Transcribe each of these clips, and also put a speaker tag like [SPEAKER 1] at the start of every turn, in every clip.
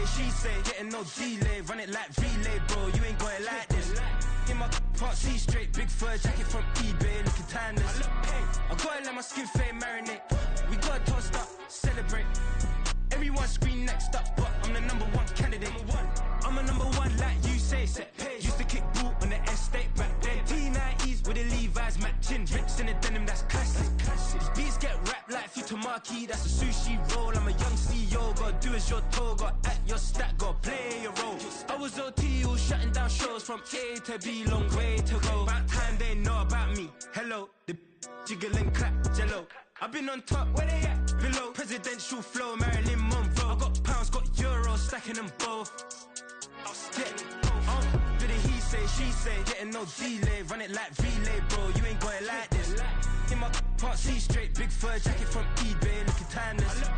[SPEAKER 1] she say, getting no delay, run it like relay, bro, you ain't got it like this. In my can't see straight, big fur jacket from eBay, looking timeless. I gotta let my skin fade marinate. We gotta toast up, celebrate. Everyone scream next up, but I'm the #1 candidate. I'm a #1 like you say, set page. Used to kick boot on the estate back then. T90s with the Levi's matching, rips in the denim, that's classic. These beats get wrapped like Futamaki, that's a sushi roll. I'm a young CEO, gotta do as you're told, gotta act your stat, gotta play your role. I was OT, all shutting down shows from A to B, long way to go. About time they know about me. Hello, the jiggle and clap, jello. I've been on top, where they at? Below, presidential flow, Marilyn Monroe. I got pounds, got euros, stacking them both. Do the he say, she say, getting no delay, run it like relay, bro, you ain't got it like this. In my can't see straight, big fur jacket from eBay, looking timeless.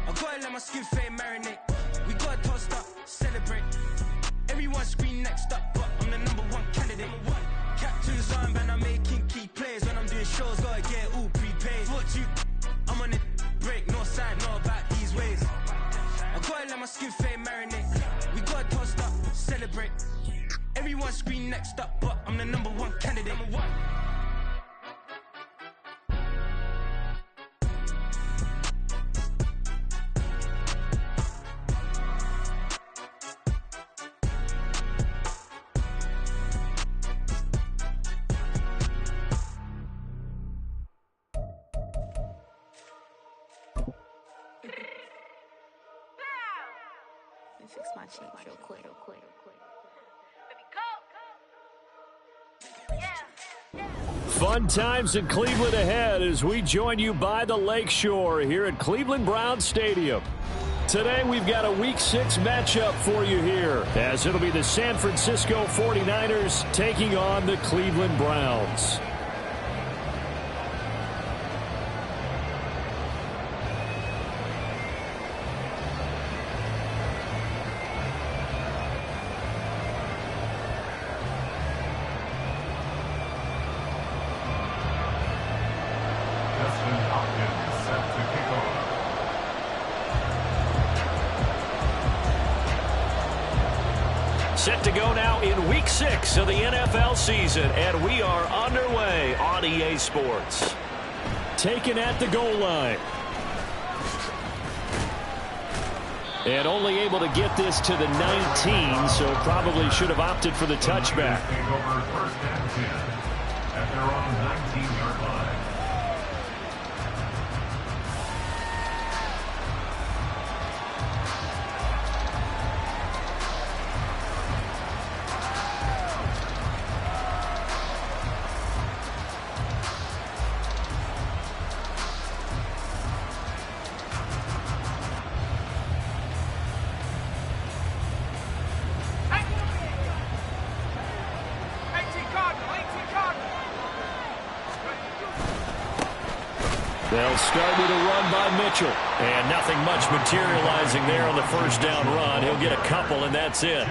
[SPEAKER 1] I gotta let my skin fade marinate. We gotta toast up, celebrate. Everyone scream next up, but I'm the #1 candidate. Captain's armband, I'm making key plays. When I'm doing shows, gotta get all prepaid. What you, I'm on it, break, no side, know about these ways. I gotta let my skin fade marinate. We gotta toast up, celebrate. Everyone scream next up, but I'm the #1 candidate.
[SPEAKER 2] Fix my cheek real quick.
[SPEAKER 3] Fun times in Cleveland ahead as we join you by the Lakeshore here at Cleveland Browns Stadium. Today we've got a Week 6 matchup for you here, as it'll be the San Francisco 49ers taking on the Cleveland Browns. Set to go now in Week 6 of the NFL season, and we are underway on EA Sports. Taken at the goal line. And only able to get this to the 19, so probably should have opted for the touchback.
[SPEAKER 4] First and 10 at their own 19-yard line.
[SPEAKER 3] They'll start with a run by Mitchell. And nothing much materializing there on the first down run. He'll get a couple, and that's it.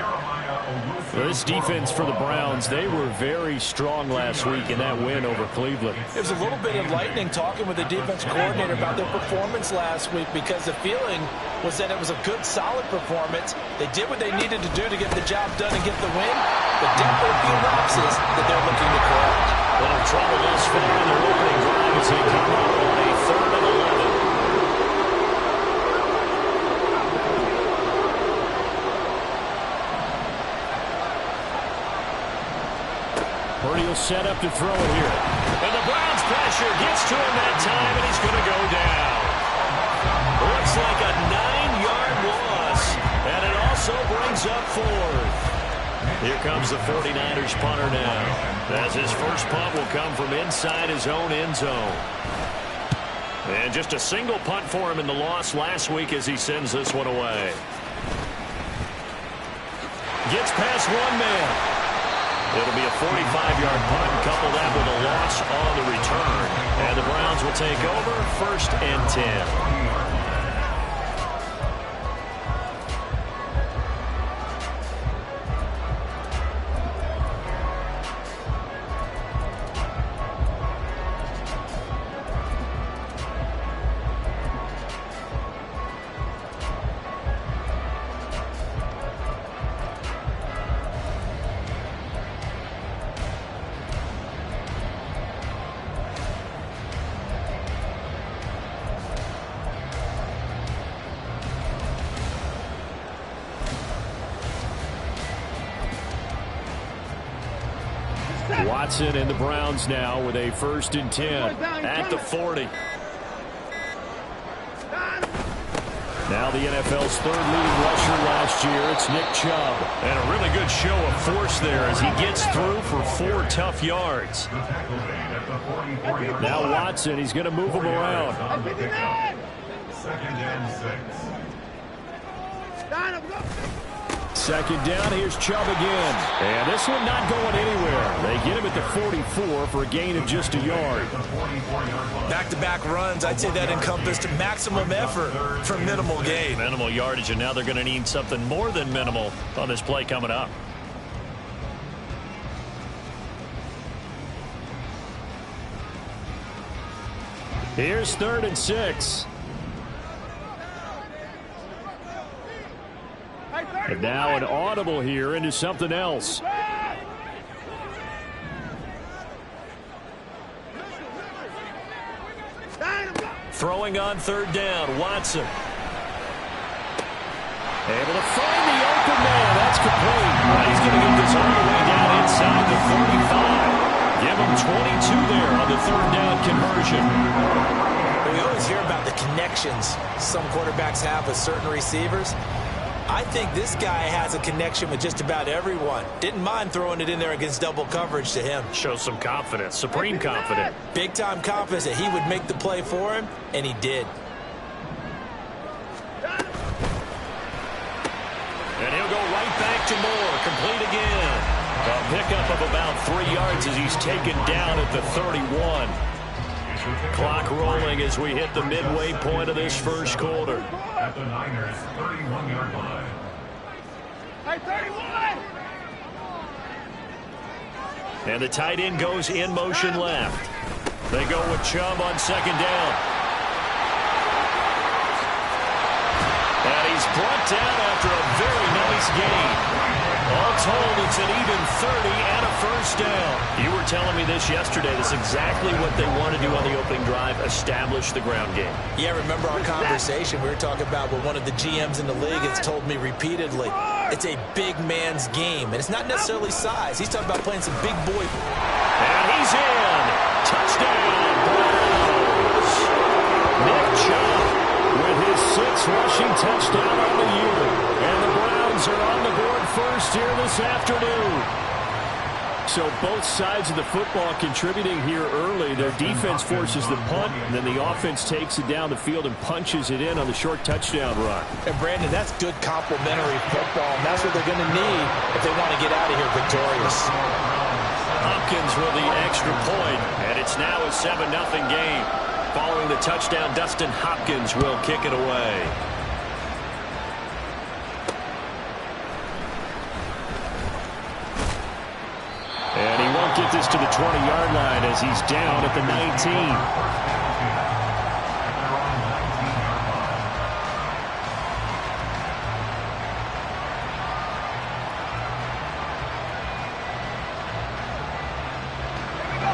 [SPEAKER 3] This defense for the Browns, they were very strong last week in that win over Cleveland.
[SPEAKER 5] It was a little bit enlightening talking with the defense coordinator about their performance last week, because the feeling was that it was a good, solid performance. They did what they needed to do to get the job done and get the win, but definitely a few lapses that they're looking to correct.
[SPEAKER 3] Little trouble thus far in their opening drive as they come up on a 3rd and 11. Purdy will set up to throw it here. And the Browns pressure gets to him that time, and he's going to go down. Looks like a 9-yard loss, and it also brings up 4th. Here comes the 49ers punter now, as his first punt will come from inside his own end zone. And just a single punt for him in the loss last week as he sends this one away. Gets past one man. It'll be a 45-yard punt, and couple that with a loss on the return. And the Browns will take over 1st and 10. Watson and the Browns now with a 1st and 10 at the 40. Now the NFL's 3rd leading rusher last year, it's Nick Chubb.
[SPEAKER 6] And a really good show of force there as he gets through for 4 tough yards.
[SPEAKER 3] Now Watson, he's going to move him around.
[SPEAKER 4] 2nd and 6.
[SPEAKER 3] 2nd down, here's Chubb again. And this one not going anywhere. They get him at the 44 for a gain of just a yard.
[SPEAKER 5] Back-to-back runs, I'd say that encompassed maximum effort for minimal gain.
[SPEAKER 6] Minimal yardage, and now they're going to need something more than minimal on this play coming up.
[SPEAKER 3] Here's 3rd and 6. And now an audible here into something else.
[SPEAKER 6] Throwing on 3rd down, Watson.
[SPEAKER 3] Able to find the open man. That's complete.
[SPEAKER 6] He's going to get this all the way down inside the 35. Give him 22 there on the 3rd down conversion.
[SPEAKER 5] We always hear about the connections some quarterbacks have with certain receivers. I think this guy has a connection with just about everyone. Didn't mind throwing it in there against double coverage to him.
[SPEAKER 6] Shows some confidence, supreme confidence.
[SPEAKER 5] Big-time confidence that he would make the play for him, and he did.
[SPEAKER 6] And he'll go right back to Moore, complete again. A pickup of about 3 yards as he's taken down at the 31. Clock rolling as we hit the midway point of this 1st quarter.
[SPEAKER 4] At the Niners' 31-yard line.
[SPEAKER 6] And the tight end goes in motion left. They go with Chubb on 2nd down. And he's brought down after a very nice gain. All told, it's an even 30 and a 1st down. You were telling me this yesterday. This is exactly what they want to do on the opening drive, establish the ground game.
[SPEAKER 5] Yeah, remember our conversation? We were talking about what one of the GMs in the league has told me repeatedly. It's a big man's game, and it's not necessarily size. He's talking about playing some big boy.
[SPEAKER 6] And he's in. Touchdown, Browns. Nick Chubb with his 6th rushing touchdown on the year. And the Browns are on the board first here this afternoon.
[SPEAKER 3] So both sides of the football contributing here early. Their defense forces the punt, and then the offense takes it down the field and punches it in on the short touchdown run.
[SPEAKER 5] And, Brandon, that's good complementary football, and that's what they're going to need if they want to get out of here victorious.
[SPEAKER 6] Hopkins with the extra point, and it's now a 7-0 game. Following the touchdown, Dustin Hopkins will kick it away.
[SPEAKER 3] And he won't get this to the 20-yard line as he's down at the 19.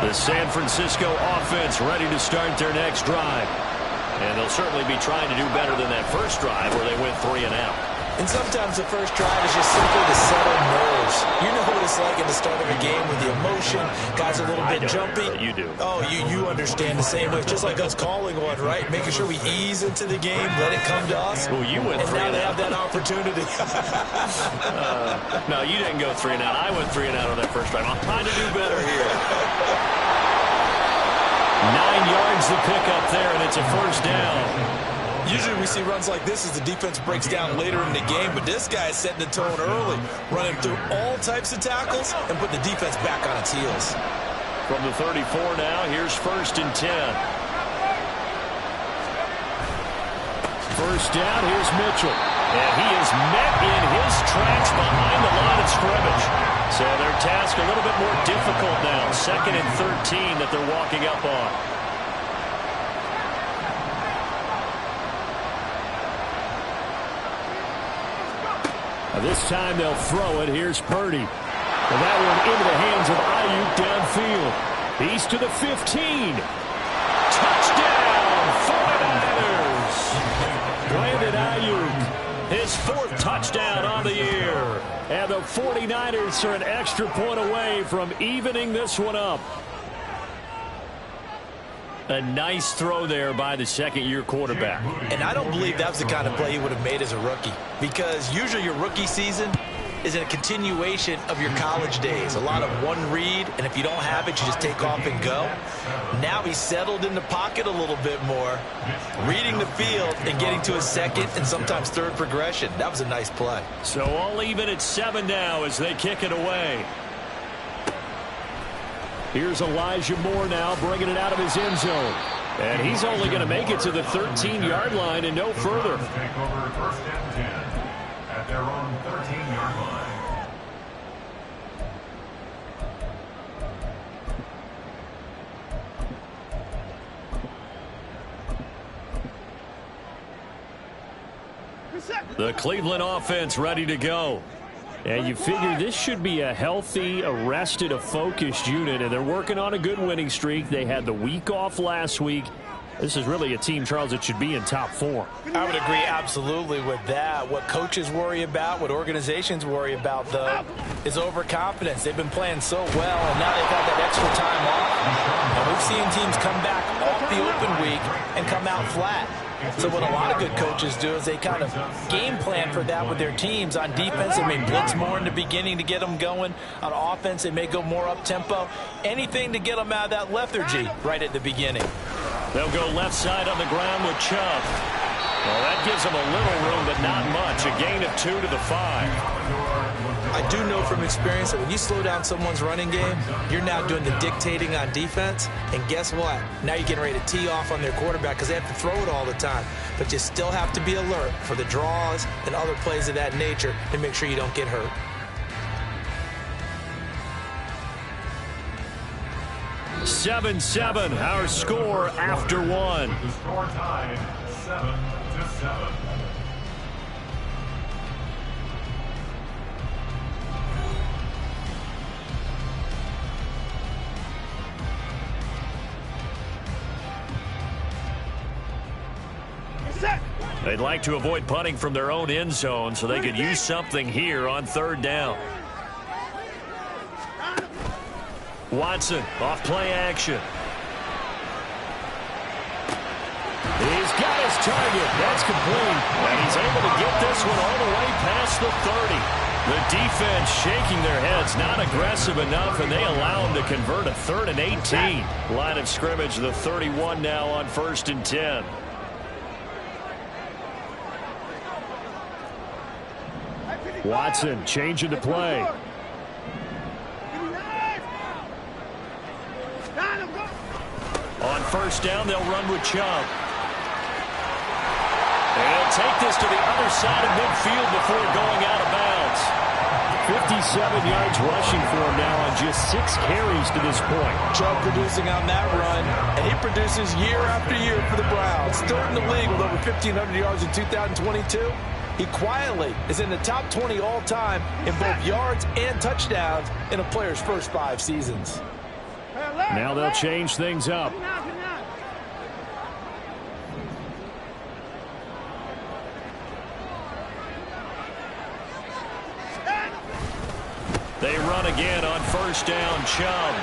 [SPEAKER 6] The San Francisco offense ready to start their next drive. And they'll certainly be trying to do better than that first drive where they went 3 and out.
[SPEAKER 5] And sometimes the first drive is just simply to settle nerves. You know what it's like at the start of a game with the emotion. Guys are a little bit jumpy.
[SPEAKER 6] You do.
[SPEAKER 5] Oh, you understand the same way. It's just like us calling one, right? Making sure we ease into the game, let it come to us.
[SPEAKER 6] Well, you went
[SPEAKER 5] and
[SPEAKER 6] 3
[SPEAKER 5] now
[SPEAKER 6] and
[SPEAKER 5] they
[SPEAKER 6] out.
[SPEAKER 5] have that opportunity.
[SPEAKER 6] No, you didn't go 3 and out. I went 3 and out on that first drive. I'm trying to do better here. 9 yards to pick up there, and it's a first down.
[SPEAKER 5] Usually we see runs like this as the defense breaks down later in the game, but this guy is setting the tone early, running through all types of tackles and put the defense back on its heels.
[SPEAKER 6] From the 34 now, here's 1st and 10.
[SPEAKER 3] First down, here's Mitchell.
[SPEAKER 6] And he is met in his tracks behind the line of scrimmage. So their task a little bit more difficult now. 2nd and 13 that they're walking up on.
[SPEAKER 3] This time they'll throw it. Here's Purdy. And that one into the hands of Ayuk downfield. He's to the 15. Touchdown, 49ers. Brandon Ayuk His 4th touchdown on the year. And the 49ers are an extra point away from evening this one up. A nice throw there by the second-year quarterback.
[SPEAKER 5] And I don't believe that was the kind of play he would have made as a rookie, because usually your rookie season is a continuation of your college days. A lot of one read, and if you don't have it, you just take off and go. Now he's settled in the pocket a little bit more, reading the field and getting to his second and sometimes third progression. That was a nice play.
[SPEAKER 3] So all even at 7 now as they kick it away. Here's Elijah Moore now bringing it out of his end zone. And he's only going to make it to the 13-yard line and no further.
[SPEAKER 4] Take over 1st and 10 at their own 13-yard line.
[SPEAKER 3] The Cleveland offense ready to go. And you figure this should be a healthy, arrested, a focused unit, and they're working on a good winning streak. They had the week off last week. This is really a team, Charles, that should be in top form.
[SPEAKER 5] I would agree absolutely with that. What coaches worry about, what organizations worry about, though, is overconfidence. They've been playing so well, and now they've had that extra time off. And we've seen teams come back off the open week and come out flat. So what a lot of good coaches do is they kind of game plan for that with their teams. On defense, they may blitz more in the beginning to get them going. On offense, they may go more up-tempo. Anything to get them out of that lethargy right at the beginning.
[SPEAKER 3] They'll go left side on the ground with Chubb. Well, that gives them a little room, but not much. A gain of 2 to the 5.
[SPEAKER 5] I do know from experience that when you slow down someone's running game, you're now doing the dictating on defense. And guess what? Now you're getting ready to tee off on their quarterback because they have to throw it all the time. But you still have to be alert for the draws and other plays of that nature to make sure you don't get hurt.
[SPEAKER 3] Seven, our score after 1.
[SPEAKER 4] The score tied 7-7.
[SPEAKER 3] They'd like to avoid punting from their own end zone so they could use something here on 3rd down. Watson off play action. He's got his target. That's complete. And he's able to get this one all the way past the 30. The defense shaking their heads, not aggressive enough, and they allow him to convert a 3rd and 18. Line of scrimmage, the 31 now on 1st and 10. Watson changing the play. On 1st down, they'll run with Chubb. And he'll take this to the other side of midfield before going out of bounds. 57 yards rushing for him now on just 6 carries to this point.
[SPEAKER 5] Chubb producing on that run, and he produces year after year for the Browns. 3rd in the league with over 1,500 yards in 2022. He quietly is in the top 20 all-time in both yards and touchdowns in a player's first 5 seasons.
[SPEAKER 3] Now they'll change things up. They run again on 1st down, Chubb.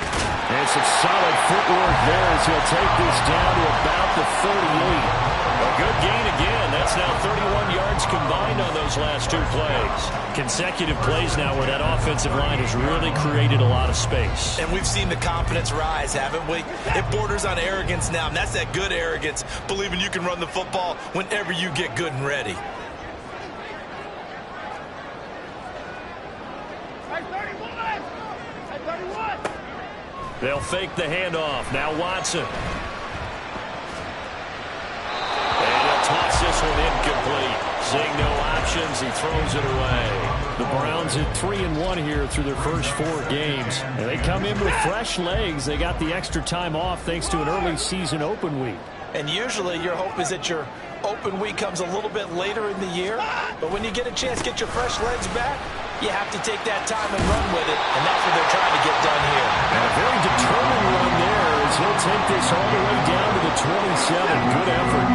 [SPEAKER 3] And some solid footwork there as he'll take this down to about the 38. A good gain again. That's now 31 yards combined on those last 2 plays. Consecutive plays now where that offensive line has really created a lot of space.
[SPEAKER 5] And we've seen the confidence rise, haven't we? It borders on arrogance now, and that's that good arrogance, believing you can run the football whenever you get good and ready.
[SPEAKER 3] They'll fake the handoff. Now Watson. Toss this one incomplete. Seeing no options, he throws it away. The Browns at 3-1 here through their first 4 games. And they come in with fresh legs. They got the extra time off thanks to an early season open week.
[SPEAKER 5] And usually your hope is that your open week comes a little bit later in the year. But when you get a chance to get your fresh legs back, you have to take that time and run with it. And that's what they're trying to get done here.
[SPEAKER 3] And a very determined run there as he'll take this all the way down to the 27. Good effort.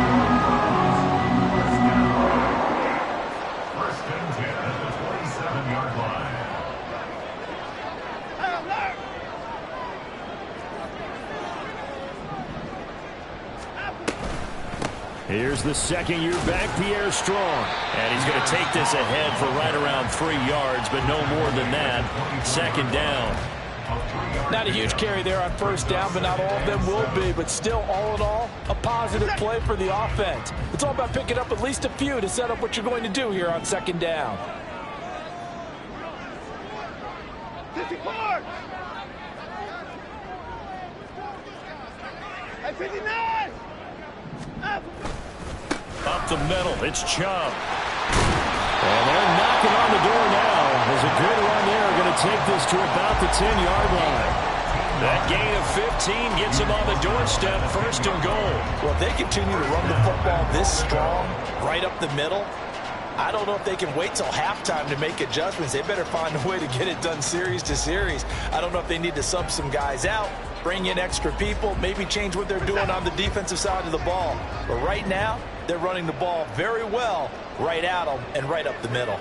[SPEAKER 3] Here's the second-year back, Pierre Strong.
[SPEAKER 6] And he's going to take this ahead for right around 3 yards, but no more than that. Second down.
[SPEAKER 5] Not a huge carry there on first down, but not all of them will be. But still, all in all, a positive play for the offense. It's all about picking up at least a few to set up what you're going to do here on second down.
[SPEAKER 7] 54! 59!
[SPEAKER 6] Up the middle, it's Chubb.
[SPEAKER 3] And they're knocking on the door now. There's a good run there. Going to take this to about the 10-yard line.
[SPEAKER 6] That gain of 15 gets him on the doorstep, first and goal.
[SPEAKER 5] Well, if they continue to run the football this strong, right up the middle, I don't know if they can wait till halftime to make adjustments. They better find a way to get it done series to series. I don't know if they need to sub some guys out, bring in extra people, maybe change what they're doing on the defensive side of the ball. But right now, they're running the ball very well right at them and right up the middle.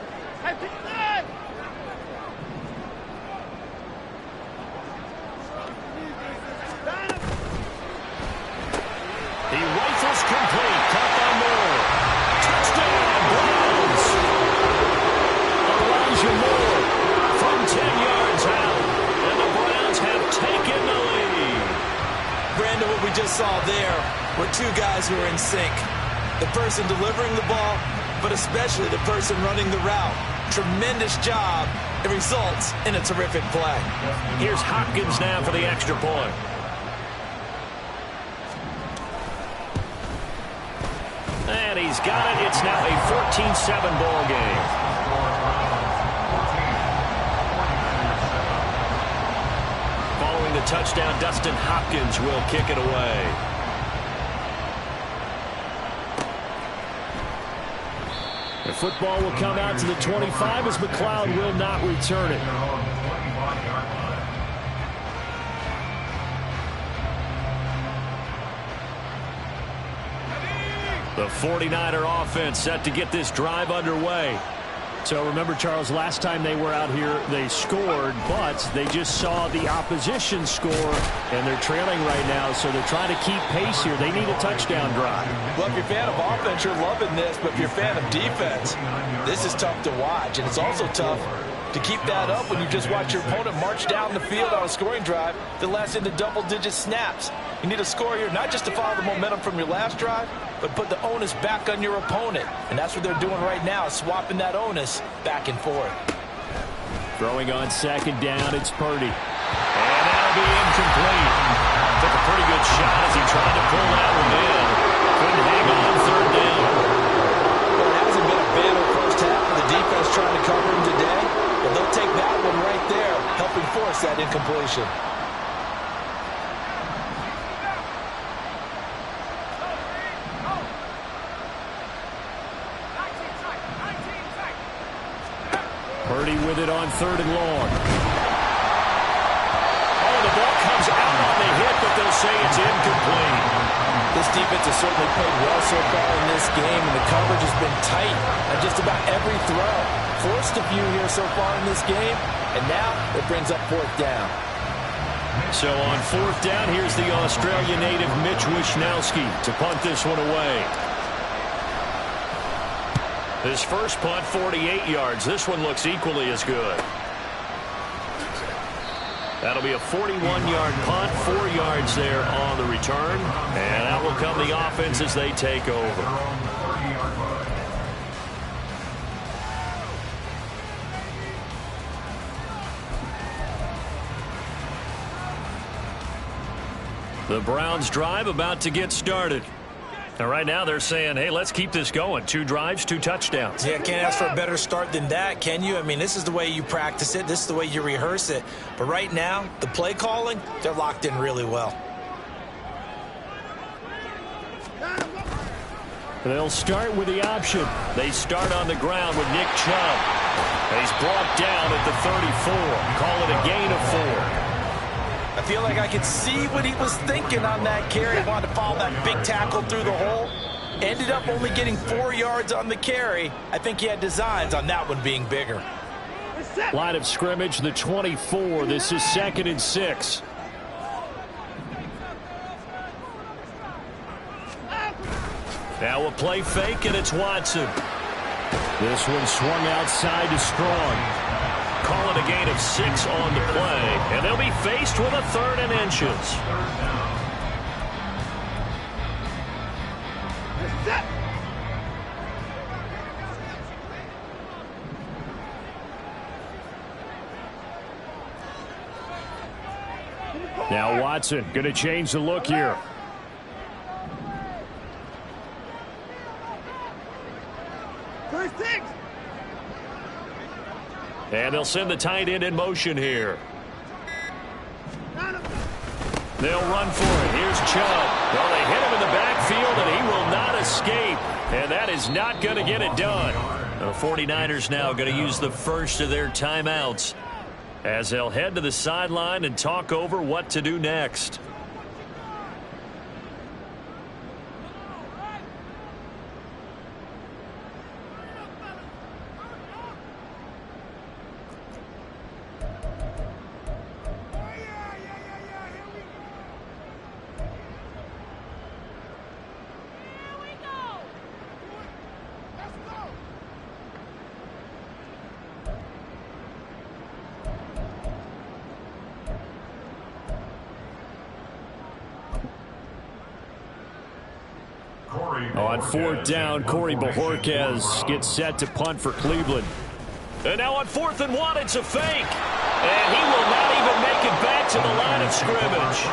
[SPEAKER 6] He rifles complete, caught by Moore. Touchdown, Browns! Elijah Moore from 10 yards out, and the Browns have taken the lead.
[SPEAKER 5] Brandon, what we just saw there were two guys who are in sync. The person delivering the ball, but especially the person running the route. Tremendous job. It results in a terrific play.
[SPEAKER 6] Here's Hopkins now for the extra point. And he's got it. It's now a 14-7 ball game. Following the touchdown, Dustin Hopkins will kick it away.
[SPEAKER 3] The football will come out to the 25 as McLeod will not return it.
[SPEAKER 6] The 49er offense set to get this drive underway.
[SPEAKER 3] So remember, Charles, last time they were out here, they scored, but they just saw the opposition score, and they're trailing right now, so they're trying to keep pace here. They need a touchdown drive.
[SPEAKER 5] Well, if you're a fan of offense, you're loving this, but if you're a fan of defense, this is tough to watch, and it's also tough to keep that up when you just watch your opponent march down the field on a scoring drive that lasts into double-digit snaps. You need a score here, not just to follow the momentum from your last drive, but put the onus back on your opponent. And that's what they're doing right now, swapping that onus back and forth.
[SPEAKER 3] Throwing on second down, it's Purdy.
[SPEAKER 6] And that'll be incomplete. Took a pretty good shot as he tried to pull that one in. Couldn't hang on third down.
[SPEAKER 5] Well, it hasn't been a banner first half for the defense trying to cover him today, but they'll take that one right there, helping force that incompletion.
[SPEAKER 3] Purdy with it on third and long.
[SPEAKER 6] Oh, the ball comes out on the hit, but they'll say it's incomplete.
[SPEAKER 5] This defense has certainly played well so far in this game, and the coverage has been tight on just about every throw. Forced a few here so far in this game, and now it brings up fourth down.
[SPEAKER 6] So on fourth down, here's the Australian native Mitch Wishnowsky to punt this one away. His first punt, 48 yards. This one looks equally as good. That'll be a 41-yard punt, 4 yards there on the return. And out will come the offense as they take over. The Browns drive about to get started. And right now they're saying, hey, let's keep this going. 2 drives, 2 touchdowns.
[SPEAKER 5] Yeah, can't ask for a better start than that, can you? I mean, this is the way you practice it. This is the way you rehearse it. But right now, the play calling, they're locked in really well.
[SPEAKER 3] They'll start with the option.
[SPEAKER 6] They start on the ground with Nick Chubb. And he's brought down at the 34. Call it a gain of 4.
[SPEAKER 5] I feel like I could see what he was thinking on that carry. He wanted to follow that big tackle through the hole. Ended up only getting 4 yards on the carry. I think he had designs on that one being bigger.
[SPEAKER 3] Line of scrimmage, the 24. This is 2nd and 6. Now a play fake, and it's Watson. This one swung outside to Strong. Call it a gain of 6 on the play, and they'll be faced with a 3rd and inches. Now Watson going to change the look here. And they'll send the tight end in motion here. They'll run for it. Here's Chubb. Well, they hit him in the backfield, and he will not escape. And that is not going to get it done. The 49ers now going to use the first of their timeouts as they'll head to the sideline and talk over what to do next. On 4th down, Corey Bojorquez gets set to punt for Cleveland. And now on 4th and 1, it's a fake. And he will not even make it back to the line of scrimmage.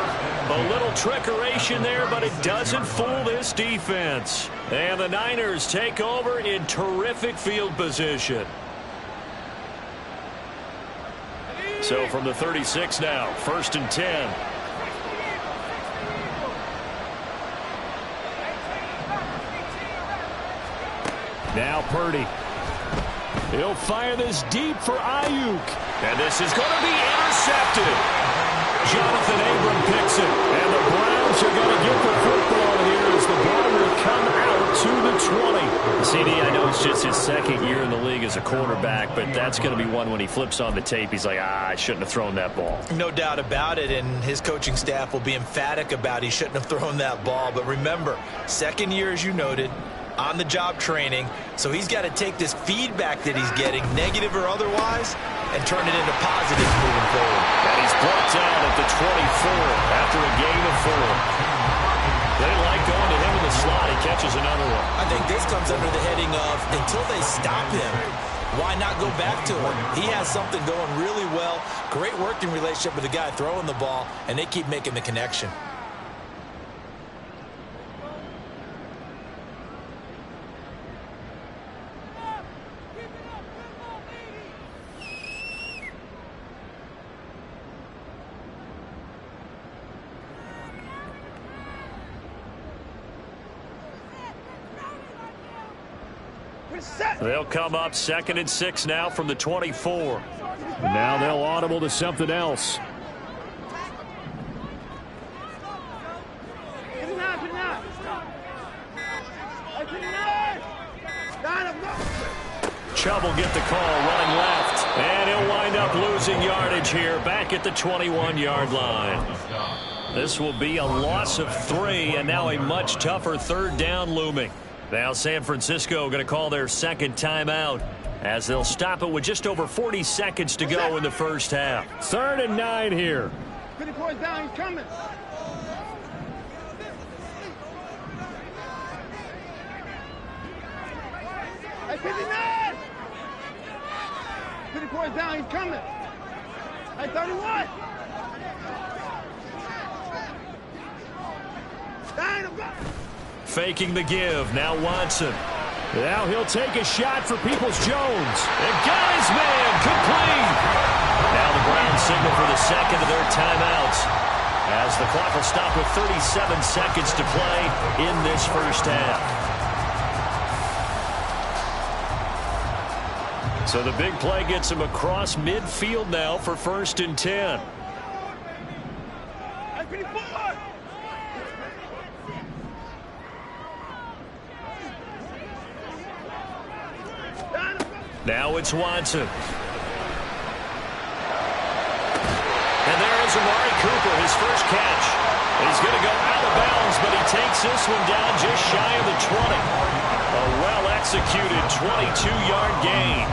[SPEAKER 3] A little trickeration there, but it doesn't fool this defense. And the Niners take over in terrific field position. So from the 36 now, 1st and 10. Now Purdy. He'll fire this deep for Ayuk. And this is going to be intercepted. Jonathan Abram picks it. And the Browns are going to get the football here as the ball will come out to the 20. CD, I know it's just his 2nd year in the league as a quarterback, but that's going to be one when he flips on the tape. He's like, I shouldn't have thrown that ball.
[SPEAKER 5] No doubt about it, and his coaching staff will be emphatic about he shouldn't have thrown that ball. But remember, 2nd year, as you noted, on-the-job training, so he's got to take this feedback that he's getting, negative or otherwise, and turn it into positives moving forward.
[SPEAKER 3] And he's brought down at the 24 after a gain of 4. They like going to him in the slot. He catches another one.
[SPEAKER 5] I think this comes under the heading of until they stop him, why not go back to him? He has something going really well, great working relationship with the guy throwing the ball, and they keep making the connection.
[SPEAKER 3] They'll come up 2nd and 6 now from the 24. Now they'll audible to something else. Chubb will get the call running left. And he'll wind up losing yardage here back at the 21-yard line. This will be a loss of 3 and now a much tougher 3rd down looming. Now San Francisco going to call their 2nd timeout as they'll stop it with just over 40 seconds to go in the first half. 3rd and 9 here.
[SPEAKER 7] 54 down, he's coming. Hey, 59! 54 down, he's coming. Hey, 31!
[SPEAKER 3] Faking the give. Now Watson. Now he'll take a shot for Peoples-Jones. And got his man complete. Now the Browns signal for the 2nd of their timeouts as the clock will stop with 37 seconds to play in this first half. So the big play gets him across midfield now for 1st and 10. Now it's Watson. And there is Amari Cooper, his first catch. He's going to go out of bounds, but he takes this one down just shy of the 20. A well-executed 22-yard gain.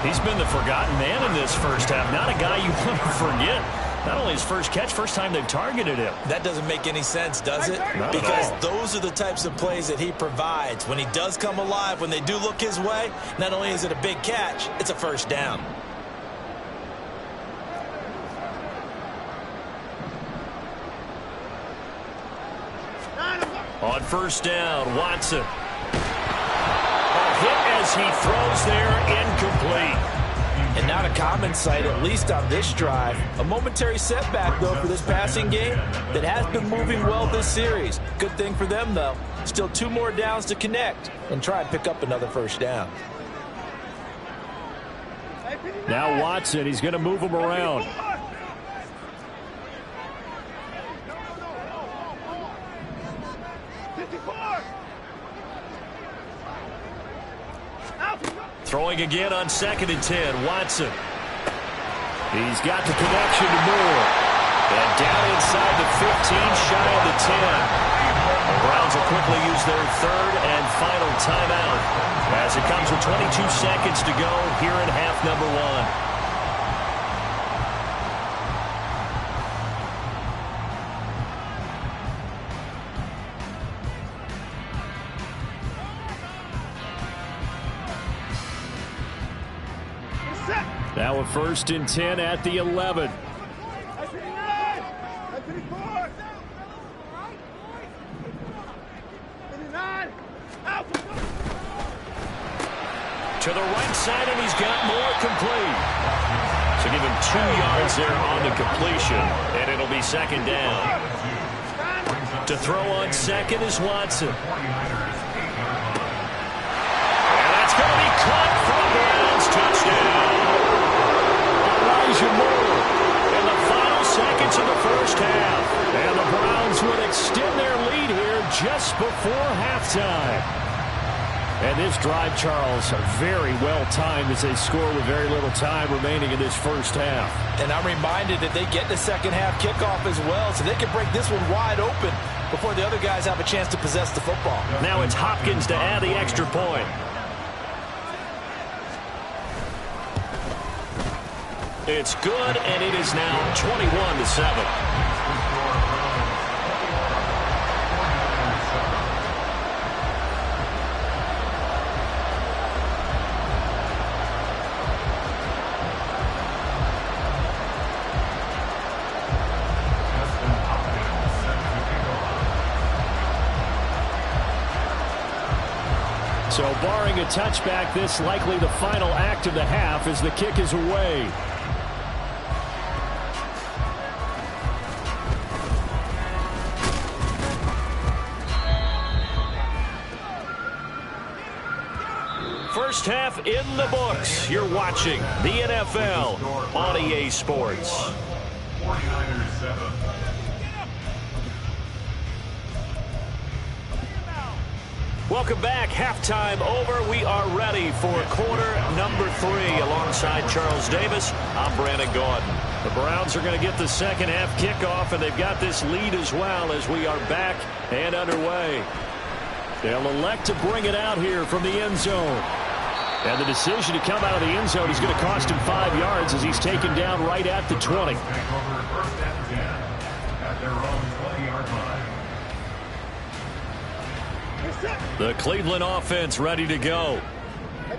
[SPEAKER 3] He's been the forgotten man in this first half. Not a guy you want to forget. Not only his first catch, first time they've targeted him.
[SPEAKER 5] That doesn't make any sense, does it? Because those are the types of plays that he provides. When he does come alive, when they do look his way, not only is it a big catch, it's a first down.
[SPEAKER 3] On first down, Watson. A hit as he throws there, incomplete.
[SPEAKER 5] And not a common sight, at least on this drive. A momentary setback, though, for this passing game that has been moving well this series. Good thing for them, though. Still 2 more downs to connect and try and pick up another first down.
[SPEAKER 3] Now Watson, he's going to move him around. Throwing again on 2nd and 10, Watson. He's got the connection to Moore. And down inside the 15, shy of the 10. The Browns will quickly use their 3rd and final timeout as it comes with 22 seconds to go here in half number 1. Now a 1st and 10 at the 11. To the right side, and he's got more complete. So give him 2 yards there on the completion, and it'll be 2nd down. To throw on 2nd is Watson. And that's going to be caught for a Browns touchdown. Moore in the final seconds of the first half. And the Browns would extend their lead here just before halftime. And this drive, Charles, very well timed as they score with very little time remaining in this first half.
[SPEAKER 5] And I'm reminded that they get the second half kickoff as well, so they can break this one wide open before the other guys have a chance to possess the football.
[SPEAKER 3] Now it's Hopkins to add the extra point. It's good, and it is now 21-7. So barring a touchback, this likely the final act of the half as the kick is away. First half in the books. You're watching the NFL on EA Sports.
[SPEAKER 4] 49ers 7.
[SPEAKER 3] Welcome back. Halftime over. We are ready for quarter number 3 alongside Charles Davis. I'm Brandon Gordon. The Browns are going to get the second half kickoff, and they've got this lead as well as we are back and underway. They'll elect to bring it out here from the end zone. And the decision to come out of the end zone is going to cost him 5 yards as he's taken down right at the 20.
[SPEAKER 4] First and 10 at their own 20-yard line.
[SPEAKER 3] The Cleveland offense ready to go.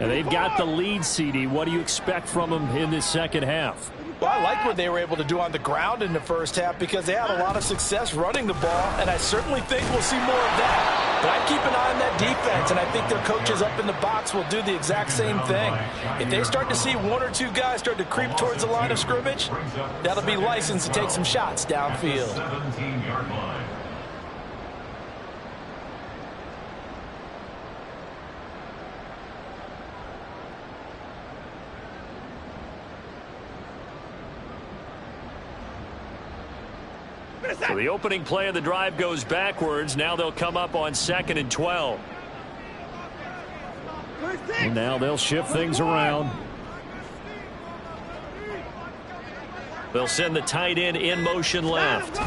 [SPEAKER 3] And they've got the lead, CD. What do you expect from them in this second half?
[SPEAKER 5] Well, I like what they were able to do on the ground in the first half because they had a lot of success running the ball, and I certainly think we'll see more of that. But I keep an eye on that defense, and I think their coaches up in the box will do the exact same thing. If they start to see 1 or 2 guys start to creep towards the line of scrimmage, that'll be licensed to take some shots downfield.
[SPEAKER 4] 17-yard line.
[SPEAKER 3] So the opening play of the drive goes backwards. Now they'll come up on 2nd and 12. And now they'll shift things around. They'll send the tight end in motion left.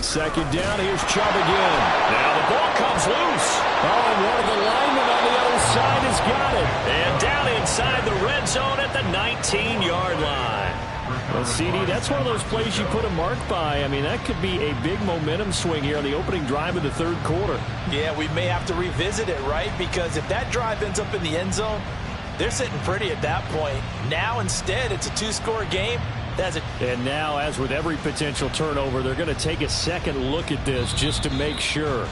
[SPEAKER 3] Second down, here's Chubb again.
[SPEAKER 6] Now the ball comes loose.
[SPEAKER 3] Oh, and one of the linemen on the other side has got it.
[SPEAKER 6] And down inside the red zone at the 19-yard line.
[SPEAKER 3] Well, CD, that's one of those plays you put a mark by. I mean, that could be a big momentum swing here on the opening drive of the third quarter.
[SPEAKER 5] Yeah, we may have to revisit it, right? Because if that drive ends up in the end zone, they're sitting pretty at that point. Now, instead, it's a 2-score game.
[SPEAKER 3] And now, as with every potential turnover, they're going to take a second look at this just to make sure.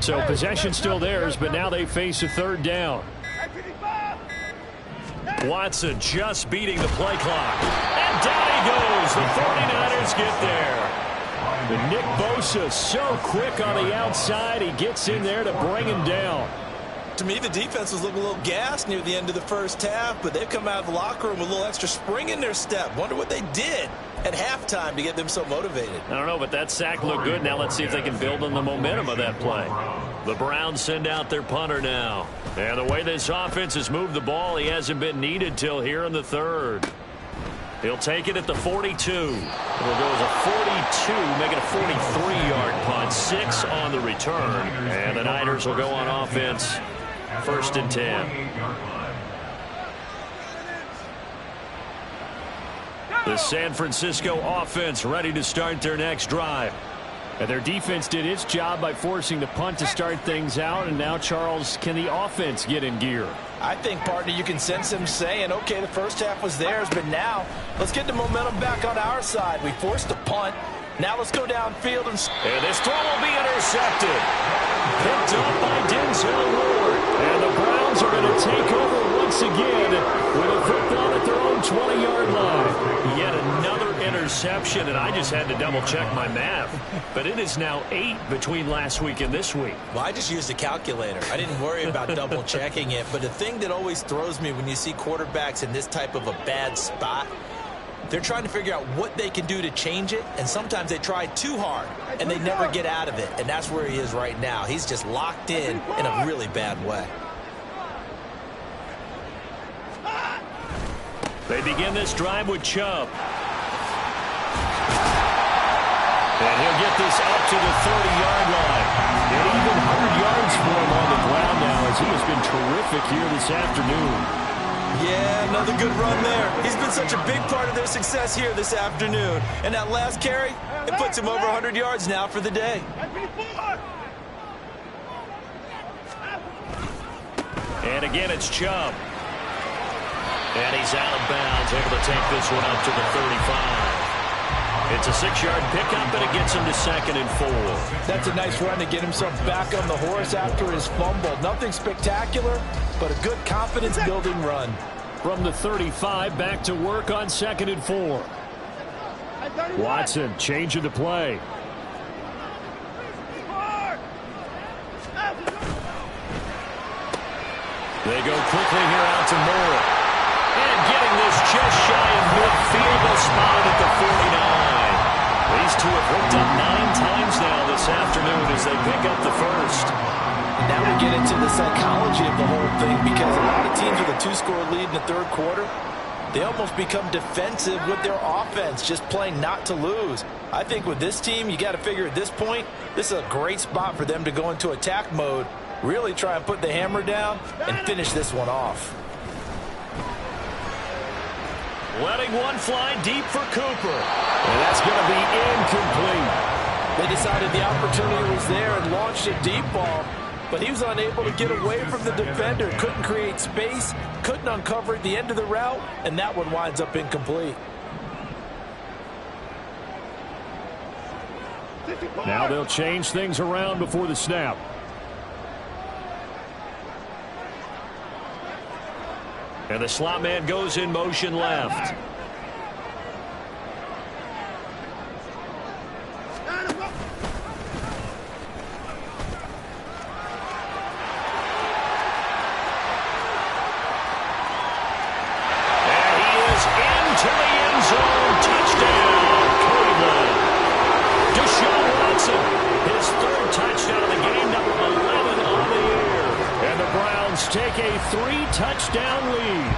[SPEAKER 3] So possession still theirs, but now they face a third down.
[SPEAKER 6] Watson just beating the play clock. And down he goes. The 49ers get there.
[SPEAKER 3] But Nick Bosa so quick on the outside. He gets in there to bring him down.
[SPEAKER 5] To me, the defense was looking a little gassed near the end of the first half, but they've come out of the locker room with a little extra spring in their step. Wonder what they did at halftime to get them so motivated.
[SPEAKER 6] I don't know, but that sack looked good. Now let's see if they can build on the momentum of that play. The Browns send out their punter now. And the way this offense has moved the ball, he hasn't been needed till here in the third. He'll take it at the 42. It'll go as a 42, make it a 43-yard punt. 6 on the return. And the Niners will go on offense. 1st and 10. The San Francisco offense ready to start their next drive.
[SPEAKER 3] And their defense did its job by forcing the punt to start things out. And now, Charles, can the offense get in gear?
[SPEAKER 5] I think, partner, you can sense him saying, okay, the first half was theirs, but now let's get the momentum back on our side. We forced a punt. Now let's go downfield.
[SPEAKER 6] And this throw will be intercepted. Picked up by Denzel Ward.
[SPEAKER 3] And the Browns are going to take over once again with a football at their own 20-yard line.
[SPEAKER 6] Yet another interception, and I just had to double-check my math. But it is now 8 between last week and this week.
[SPEAKER 5] Well, I just used a calculator. I didn't worry about double-checking it. But the thing that always throws me when you see quarterbacks in this type of a bad spot, they're trying to figure out what they can do to change it, and sometimes they try too hard, and they never get out of it, and that's where he is right now. He's just locked in a really bad way.
[SPEAKER 6] They begin this drive with Chubb. And he'll get this up to the 30-yard line. And even 100 yards for him on the ground now, as he has been terrific here this afternoon.
[SPEAKER 5] Yeah, another good run there. He's been such a big part of their success here this afternoon. And that last carry, it puts him over 100 yards now for the day.
[SPEAKER 6] And again, it's Chubb. And he's out of bounds, able to take this one up to the 35. It's a 6-yard pickup, and it gets him to 2nd and 4.
[SPEAKER 5] That's a nice run to get himself back on the horse after his fumble. Nothing spectacular, but a good confidence-building run.
[SPEAKER 3] From the 35, back to work on 2nd and 4. Watson, change of the play.
[SPEAKER 6] They go quickly here out to Moore. And getting this just shy of midfield, they'll spot it at the 49. These two have hooked up 9 times now this afternoon as they pick up the first.
[SPEAKER 5] Now we get into the psychology of the whole thing, because a lot of teams with a 2-score lead in the third quarter, they almost become defensive with their offense, just playing not to lose. I think with this team, you got to figure at this point, this is a great spot for them to go into attack mode, really try and put the hammer down and finish this one off.
[SPEAKER 6] Letting one fly deep for Cooper.
[SPEAKER 3] And that's going to be incomplete.
[SPEAKER 5] They decided the opportunity was there and launched a deep ball, but he was unable to get away from the defender, couldn't create space, couldn't uncover at the end of the route, and that one winds up incomplete.
[SPEAKER 3] Now they'll change things around before the snap.
[SPEAKER 6] And the slot man goes in motion left.
[SPEAKER 3] Take a 3-touchdown lead.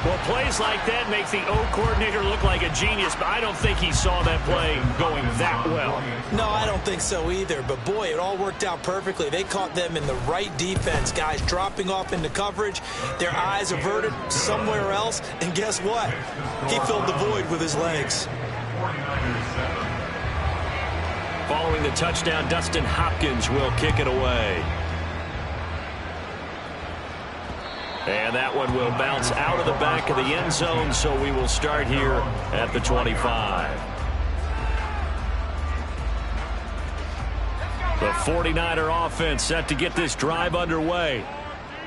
[SPEAKER 3] Well, plays like that make the O coordinator look like a genius, but I don't think he saw that play going that well.
[SPEAKER 5] No, I don't think so either, but boy, it all worked out perfectly. They caught them in the right defense, guys dropping off into coverage, their eyes averted somewhere else, and guess what? He filled the void with his legs.
[SPEAKER 6] Following the touchdown, Dustin Hopkins will kick it away. And that one will bounce out of the back of the end zone, so we will start here at the 25. The 49er offense set to get this drive underway.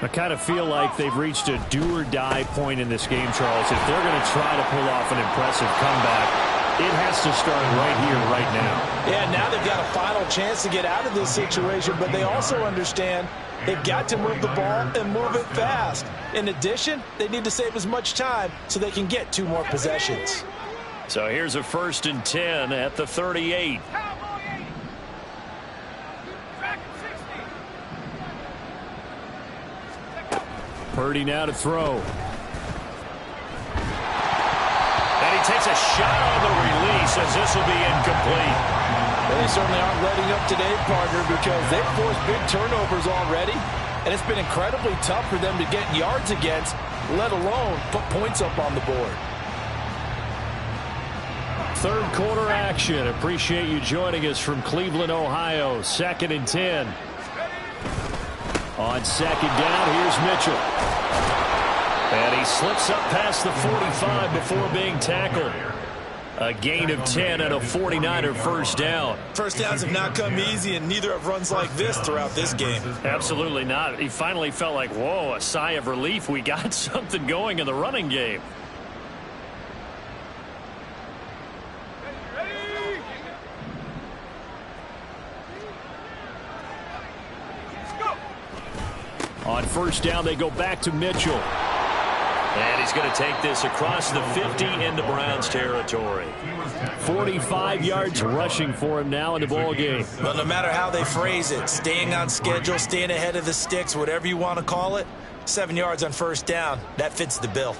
[SPEAKER 3] I kind of feel like they've reached a do-or-die point in this game, Charles. If they're going to try to pull off an impressive comeback, it has to start right here, right now.
[SPEAKER 5] Yeah, now they've got a final chance to get out of this situation, but they also understand they've got to move the ball and move it fast. In addition, they need to save as much time so they can get 2 more possessions.
[SPEAKER 6] So here's a 1st and 10 at the 38.
[SPEAKER 3] Purdy now to throw.
[SPEAKER 6] And he takes a shot on the release as this will be incomplete.
[SPEAKER 5] They certainly aren't letting up today, partner, because they've forced big turnovers already, and it's been incredibly tough for them to get yards against, let alone put points up on the board.
[SPEAKER 3] Third quarter action. Appreciate you joining us from Cleveland, Ohio. 2nd and 10. On 2nd down, here's Mitchell.
[SPEAKER 6] And he slips up past the 45 before being tackled. A gain of 10 and a 49er first down.
[SPEAKER 5] First downs have not come easy, and neither have runs like this throughout this game.
[SPEAKER 6] Absolutely not. He finally felt like, whoa, a sigh of relief. We got something going in the running game.
[SPEAKER 3] On 1st down, they go back to Mitchell.
[SPEAKER 6] And he's going to take this across the 50 into Browns territory.
[SPEAKER 3] 45 yards rushing for him now in the ball game.
[SPEAKER 5] Well, no matter how they phrase it, staying on schedule, staying ahead of the sticks, whatever you want to call it, 7 yards on 1st down, that fits the bill.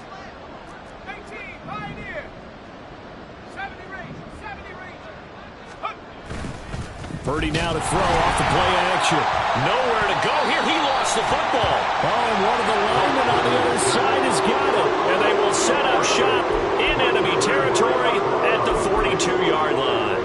[SPEAKER 3] Purdy now to throw off the play action.
[SPEAKER 6] Nowhere to go here. He lost the football.
[SPEAKER 3] Oh, and one of the linemen on the other side has got it.
[SPEAKER 6] And they will set up shop in enemy territory at the 42-yard line.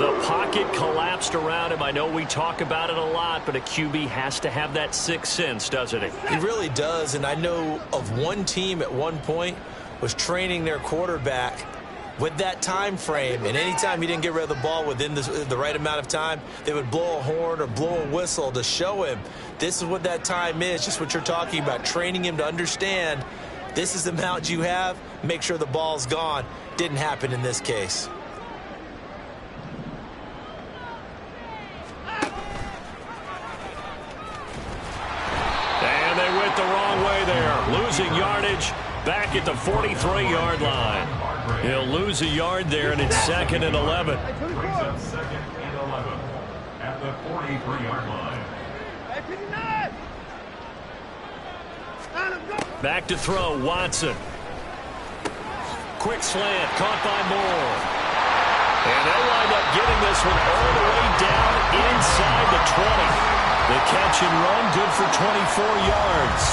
[SPEAKER 6] The pocket collapsed around him. I know we talk about it a lot, but a QB has to have that sixth sense, doesn't he?
[SPEAKER 5] He really does, and I know of one team at one point was training their quarterback with that time frame, and anytime he didn't get rid of the ball within the right amount of time, they would blow a horn or blow a whistle to show him this is what that time is, just what you're talking about, training him to understand this is the amount you have, make sure the ball's gone. Didn't happen in this case.
[SPEAKER 6] And they went the wrong way there, losing yardage back at the 43-yard line. He'll lose a yard there, and it's 2nd and 11.
[SPEAKER 4] 2nd and 11 at the 43-yard line.
[SPEAKER 6] Back to throw, Watson. Quick slant, caught by Moore. And they'll wind up getting this one all the way down inside the 20. The catch and run, good for 24 yards.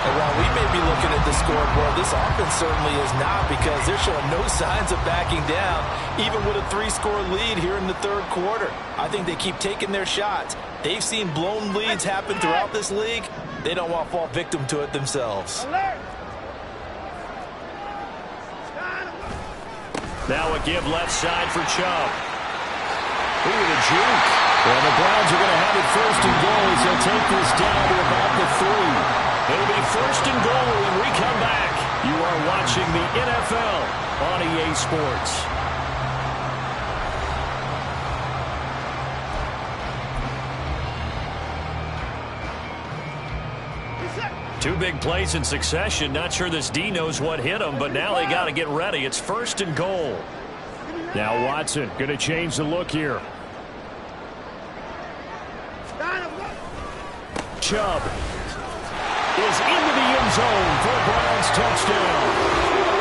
[SPEAKER 5] And while we may be looking at the scoreboard, this offense certainly is not, because they're showing no signs of backing down, even with a 3-score lead here in the third quarter. I think they keep taking their shots. They've seen blown leads happen throughout this league. They don't want to fall victim to it themselves.
[SPEAKER 6] Now a give left side for Chubb. Ooh, the juke.
[SPEAKER 3] Well, the Browns are going to have it 1st and goal as they'll take this down to about the 3. It'll be first and goal when we come back. You are watching the NFL on EA Sports. Two big plays in succession. Not sure this D knows what hit him, but now they got to get ready. It's first and goal.
[SPEAKER 6] Now Watson going to change the look here. Chubb is into the end zone for a Browns touchdown.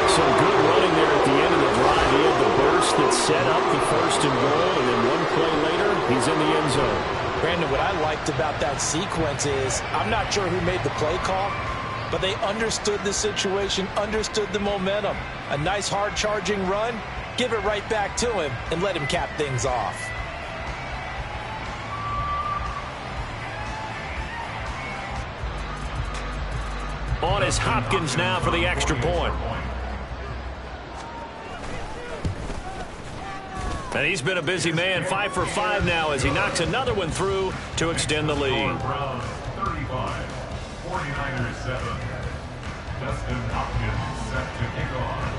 [SPEAKER 6] Some good running there at the end of the drive. He had the burst that set up the first and goal, and then one play later, he's in the end zone.
[SPEAKER 5] Brandon, what I liked about that sequence is, I'm not sure who made the play call, but they understood the situation, understood the momentum. A nice hard charging run, give it right back to him, and let him cap things off.
[SPEAKER 3] On is Hopkins now for the extra point. And he's been a busy man, 5 for 5 now as he knocks another one through to extend the lead.
[SPEAKER 4] Browns 35, 49ers 7. Dustin Hopkins set to kick off.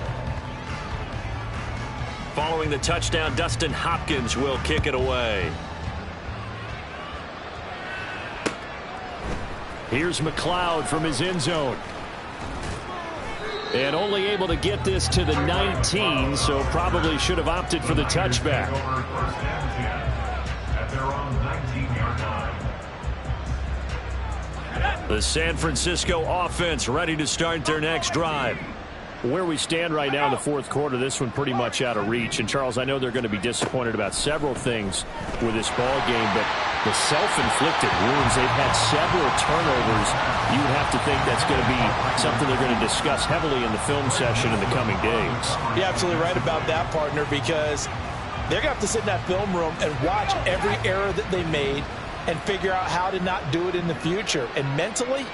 [SPEAKER 3] Following the touchdown, Dustin Hopkins will kick it away.
[SPEAKER 6] Here's McLeod from his end zone. And only able to get this to the 19, so probably should have opted for the touchback.
[SPEAKER 4] First and 10 at their own 19-yard line.
[SPEAKER 3] The San Francisco offense ready to start their next drive.
[SPEAKER 6] Where we stand right now in the fourth quarter, this one pretty much out of reach. And, Charles, I know they're going to be disappointed about several things with this ball game, but the self-inflicted wounds, they've had several turnovers. You would have to think that's going to be something they're going to discuss heavily in the film session in the coming days.
[SPEAKER 5] You're absolutely right about that, partner, because they're going to have to sit in that film room and watch every error that they made and figure out how to not do it in the future. And mentally,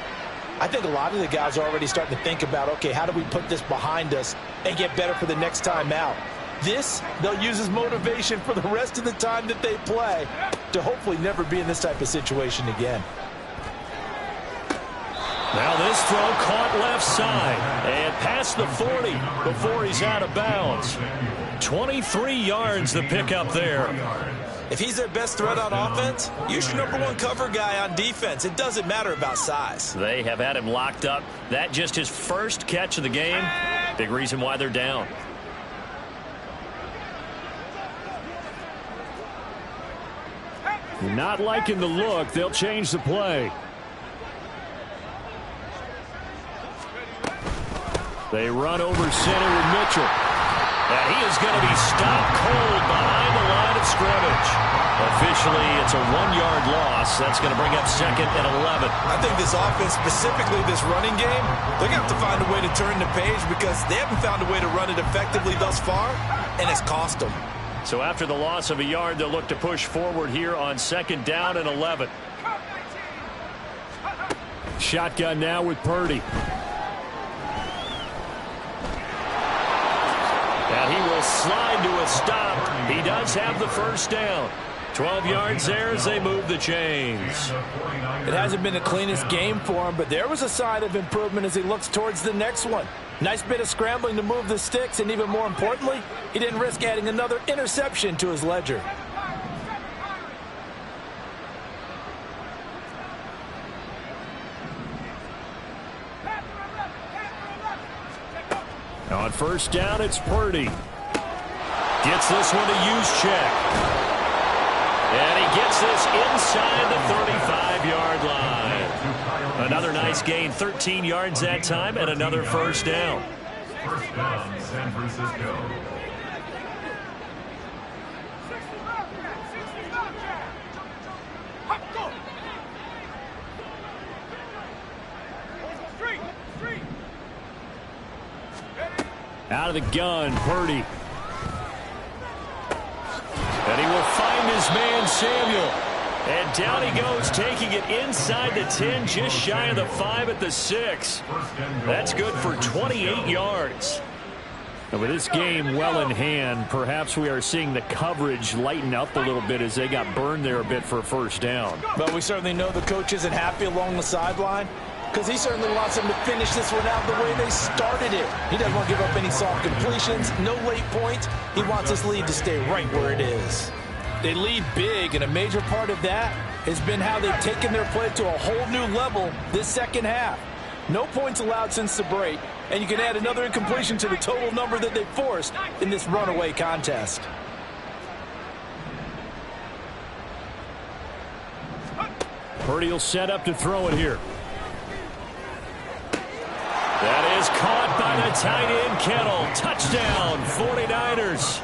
[SPEAKER 5] I think a lot of the guys are already starting to think about, okay, how do we put this behind us and get better for the next time out? This, they'll use as motivation for the rest of the time that they play to hopefully never be in this type of situation again.
[SPEAKER 3] Now this throw caught left side and past the 40 before he's out of bounds. 23 yards the pickup there.
[SPEAKER 5] If he's their best threat on offense, use your #1 cover guy on defense. It doesn't matter about size.
[SPEAKER 3] They have had him locked up. That just his first catch of the game. Big reason why they're down.
[SPEAKER 6] Not liking the look. They'll change the play. They run over center with Mitchell.
[SPEAKER 3] And he is going to be stopped cold behind the line of scrimmage. Officially, it's a 1-yard loss. That's going to bring up second and 11.
[SPEAKER 5] I think this offense, specifically this running game, they're going to have to find a way to turn the page because they haven't found a way to run it effectively thus far, and it's cost them.
[SPEAKER 3] So after the loss of a yard, they'll look to push forward here on second down and 11.
[SPEAKER 6] Shotgun now with Purdy.
[SPEAKER 3] And he will slide to a stop. He does have the first down. 12 yards there as they move the chains.
[SPEAKER 5] It hasn't been the cleanest game for him, but there was a sign of improvement as he looks towards the next one. Nice bit of scrambling to move the sticks, and even more importantly, he didn't risk adding another interception to his ledger.
[SPEAKER 6] On first down, it's Purdy.
[SPEAKER 3] Gets this one to Juszczyk. And he gets this inside the 35-yard line. Another nice gain, 13 yards that time, and another first down.
[SPEAKER 4] First down, San Francisco.
[SPEAKER 6] Out of the gun, Purdy.
[SPEAKER 3] And he will find his man, Samuel. And down he goes, taking it inside the 10, just shy of the 5 at the 6. That's good for 28 yards.
[SPEAKER 6] And with this game well in hand, perhaps we are seeing the coverage lighten up a little bit as they got burned there a bit for a first down.
[SPEAKER 5] But we certainly know the coach isn't happy along the sideline. Because he certainly wants them to finish this one out the way they started it. He doesn't want to give up any soft completions, no late points. He wants this lead to stay right where it is. They lead big, and a major part of that has been how they've taken their play to a whole new level this second half. No points allowed since the break, and you can add another incompletion to the total number that they forced in this runaway contest.
[SPEAKER 3] Purdy will set up to throw it here. That is caught by the tight end, Kittle. Touchdown, 49ers.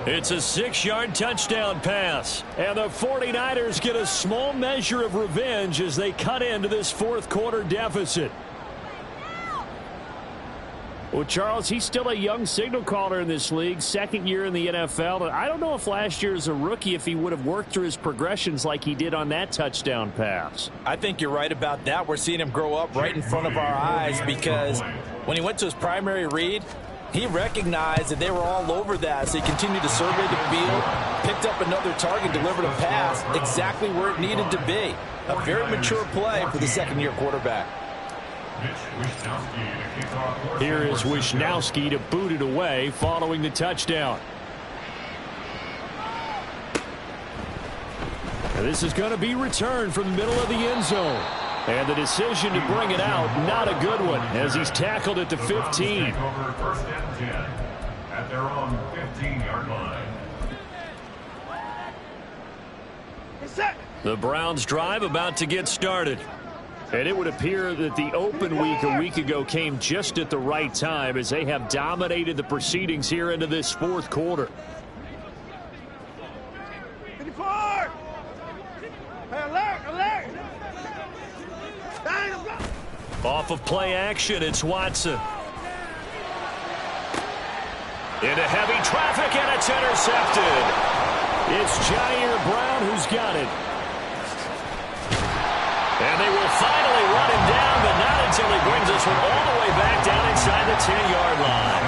[SPEAKER 3] It's a 6-yard touchdown pass. And the 49ers get a small measure of revenge as they cut into this fourth quarter deficit. Well, Charles, he's still a young signal caller in this league, second year in the NFL. I don't know if last year as a rookie, if he would have worked through his progressions like he did on that touchdown pass.
[SPEAKER 5] I think you're right about that. We're seeing him grow up right in front of our eyes because when he went to his primary read, he recognized that they were all over that. So he continued to survey the field, picked up another target, delivered a pass exactly where it needed to be. A very mature play for the second-year quarterback.
[SPEAKER 3] Here is Wishnowsky to boot it away following the touchdown. And this is going to be returned from the middle of the end zone. And the decision to bring it out, not a good one, as he's tackled at the 15.
[SPEAKER 4] First and 10 at their own 15-yard line.
[SPEAKER 3] The Browns drive about to get started. And it would appear that the open week a week ago came just at the right time as they have dominated the proceedings here into this fourth quarter.
[SPEAKER 7] 54! Hey, alert, alert!
[SPEAKER 3] Off of play action, it's Watson. Into heavy traffic, and it's intercepted. It's Jair Brown who's got it. And they will finally run him down, but not until he brings this one all the way back down inside the 10-yard line.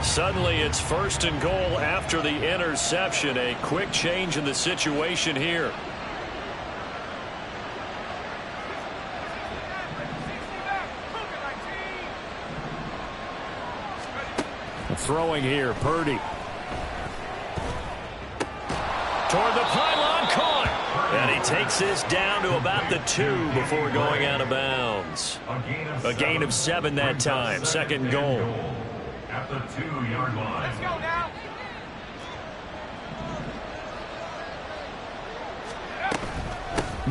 [SPEAKER 3] Suddenly it's first and goal after the interception. A quick change in the situation here. Throwing here, Purdy. Toward the pylon, caught. And he takes this down to about the 2 before going out of bounds. A gain of 7 that time. Second goal.
[SPEAKER 4] At the 2-yard line. Let's go now.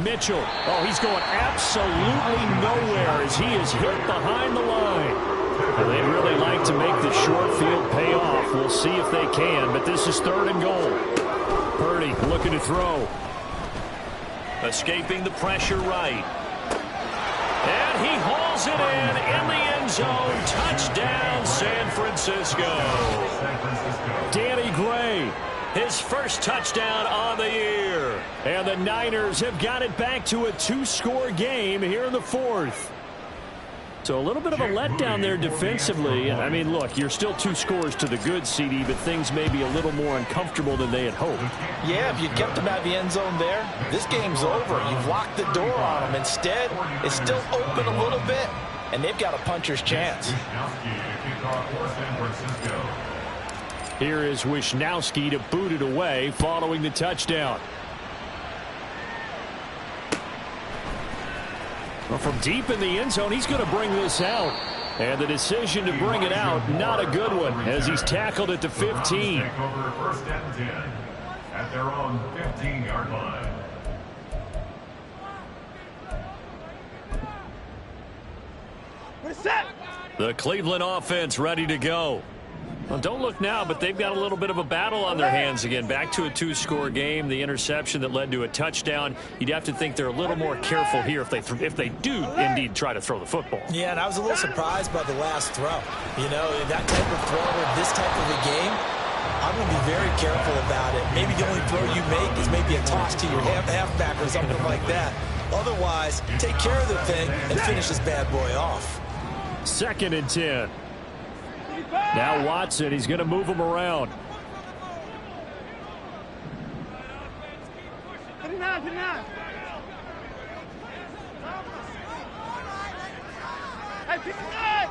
[SPEAKER 3] Mitchell. Oh, he's going absolutely nowhere as he is hit behind the line. Well, they'd really like to make the short field pay off. We'll see if they can, but this is third and goal. Purdy looking to throw. Escaping the pressure right. And he hauls it in the end zone. Touchdown, San Francisco. Danny Gray, his first touchdown on the year. And the Niners have got it back to a 2-score game here in the fourth. So a little bit of a letdown there defensively. I mean, look, you're still 2 scores to the good, CD, but things may be a little more uncomfortable than they had hoped.
[SPEAKER 5] Yeah, if you kept them out of the end zone there, this game's over. You've locked the door on them. Instead, it's still open a little bit, and they've got a puncher's chance.
[SPEAKER 3] Here is Wishnowsky to boot it away following the touchdown. Well, from deep in the end zone, he's going to bring this out. And the decision to bring it out, not a good one, as he's tackled at the 15.
[SPEAKER 4] First and 10 at their own 15-yard line.
[SPEAKER 7] We're set!
[SPEAKER 3] The Cleveland offense ready to go. Well, don't look now, but they've got a little bit of a battle on their hands again. Back to a 2-score game. The interception that led to a touchdown. You'd have to think they're a little more careful here if they do indeed try to throw the football.
[SPEAKER 5] Yeah, and I was a little surprised by the last throw. You know, that type of throw in this type of a game, I'm going to be very careful about it. Maybe the only throw you make is maybe a toss to your halfback or something like that. Otherwise, take care of the thing and finish this bad boy off.
[SPEAKER 3] Second and 10. Now Watson, he's going to move him around.
[SPEAKER 7] 59, 59. Hey, 59.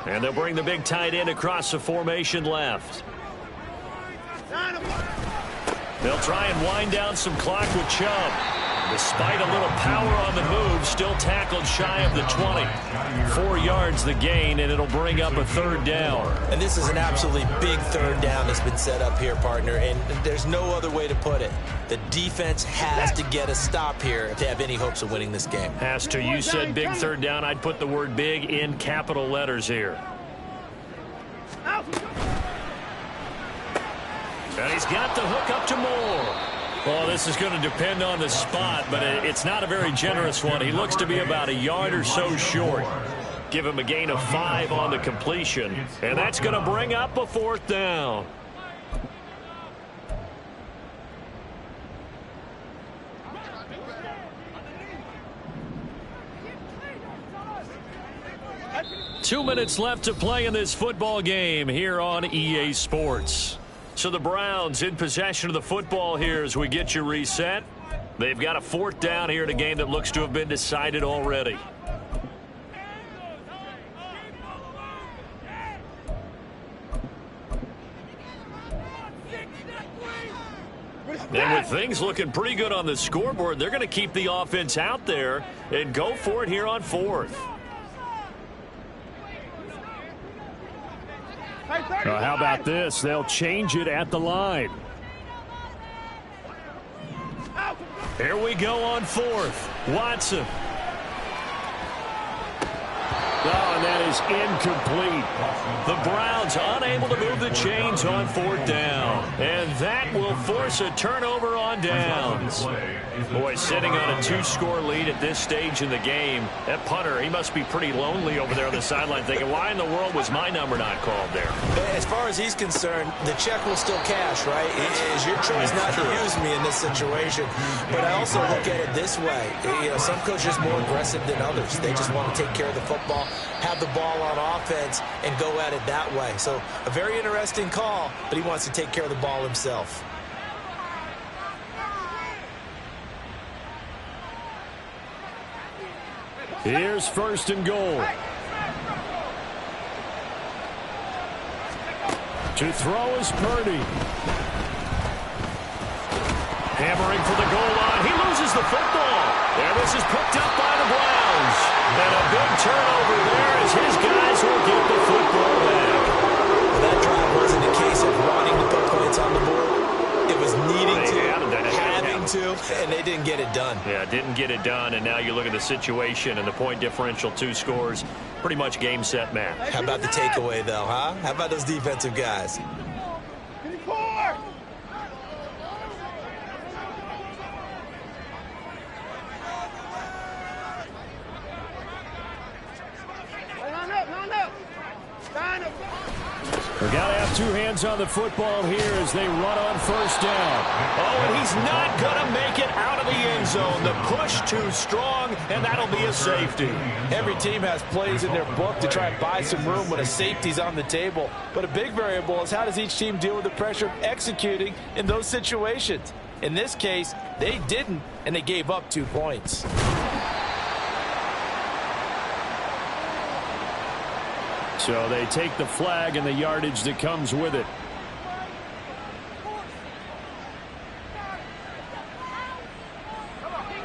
[SPEAKER 3] And they'll bring the big tight end across the formation left. They'll try and wind down some clock with Chubb. Despite a little power on the move, still tackled shy of the 20. 4 yards the gain, and it'll bring up a third down.
[SPEAKER 5] And this is an absolutely big third down that's been set up here, partner, and there's no other way to put it. The defense has to get a stop here if they have any hopes of winning this game.
[SPEAKER 3] Has to. You said big third down. I'd put the word big in capital letters here. And he's got the hook up to Moore. Well, this is going to depend on the spot, but it's not a very generous one. He looks to be about a yard or so short. Give him a gain of 5 on the completion, and that's going to bring up a fourth down. Two minutes left to play in this football game here on EA Sports. So the Browns in possession of the football here as we get you reset. They've got a fourth down here in a game that looks to have been decided already. And with things looking pretty good on the scoreboard, they're going to keep the offense out there and go for it here on fourth. How about this? They'll change it at the line. Here we go on fourth. Watson. Oh, and that is incomplete. The Browns unable to move the chains on fourth down. And that will force a turnover on downs. Boy, sitting on a 2-score lead at this stage in the game. That punter, he must be pretty lonely over there on the sideline thinking, why in the world was my number not called there?
[SPEAKER 5] As far as he's concerned, the check will still cash, right? It is your choice not to use me in this situation. But I also look at it this way. You know, some coaches are more aggressive than others. They just want to take care of the football, have the ball on offense, and go at it that way. So a very interesting call, but he wants to take care of the ball himself.
[SPEAKER 3] Here's first and goal. To throw is Purdy. Hammering for the goal line. He loses the football. And this is picked up by the Browns. And a big turnover there as his guys will get the football back.
[SPEAKER 5] Well, that drive wasn't a case of wanting to put points on the board. It was needing to, having to, and they didn't get it done.
[SPEAKER 3] Yeah, didn't get it done, and now you look at the situation and the point differential, 2 scores, pretty much game, set, match.
[SPEAKER 5] How about the takeaway, though, huh? How about those defensive guys?
[SPEAKER 7] 54.
[SPEAKER 3] We got to have 2 hands on the football here as they run on first down. Oh, and he's not going to make it out of the end zone. The push too strong, and that'll be a safety.
[SPEAKER 5] Every team has plays in their book to try and buy some room when a safety's on the table. But a big variable is how does each team deal with the pressure of executing in those situations. In this case, they didn't, and they gave up 2 points.
[SPEAKER 3] So they take the flag and the yardage that comes with it.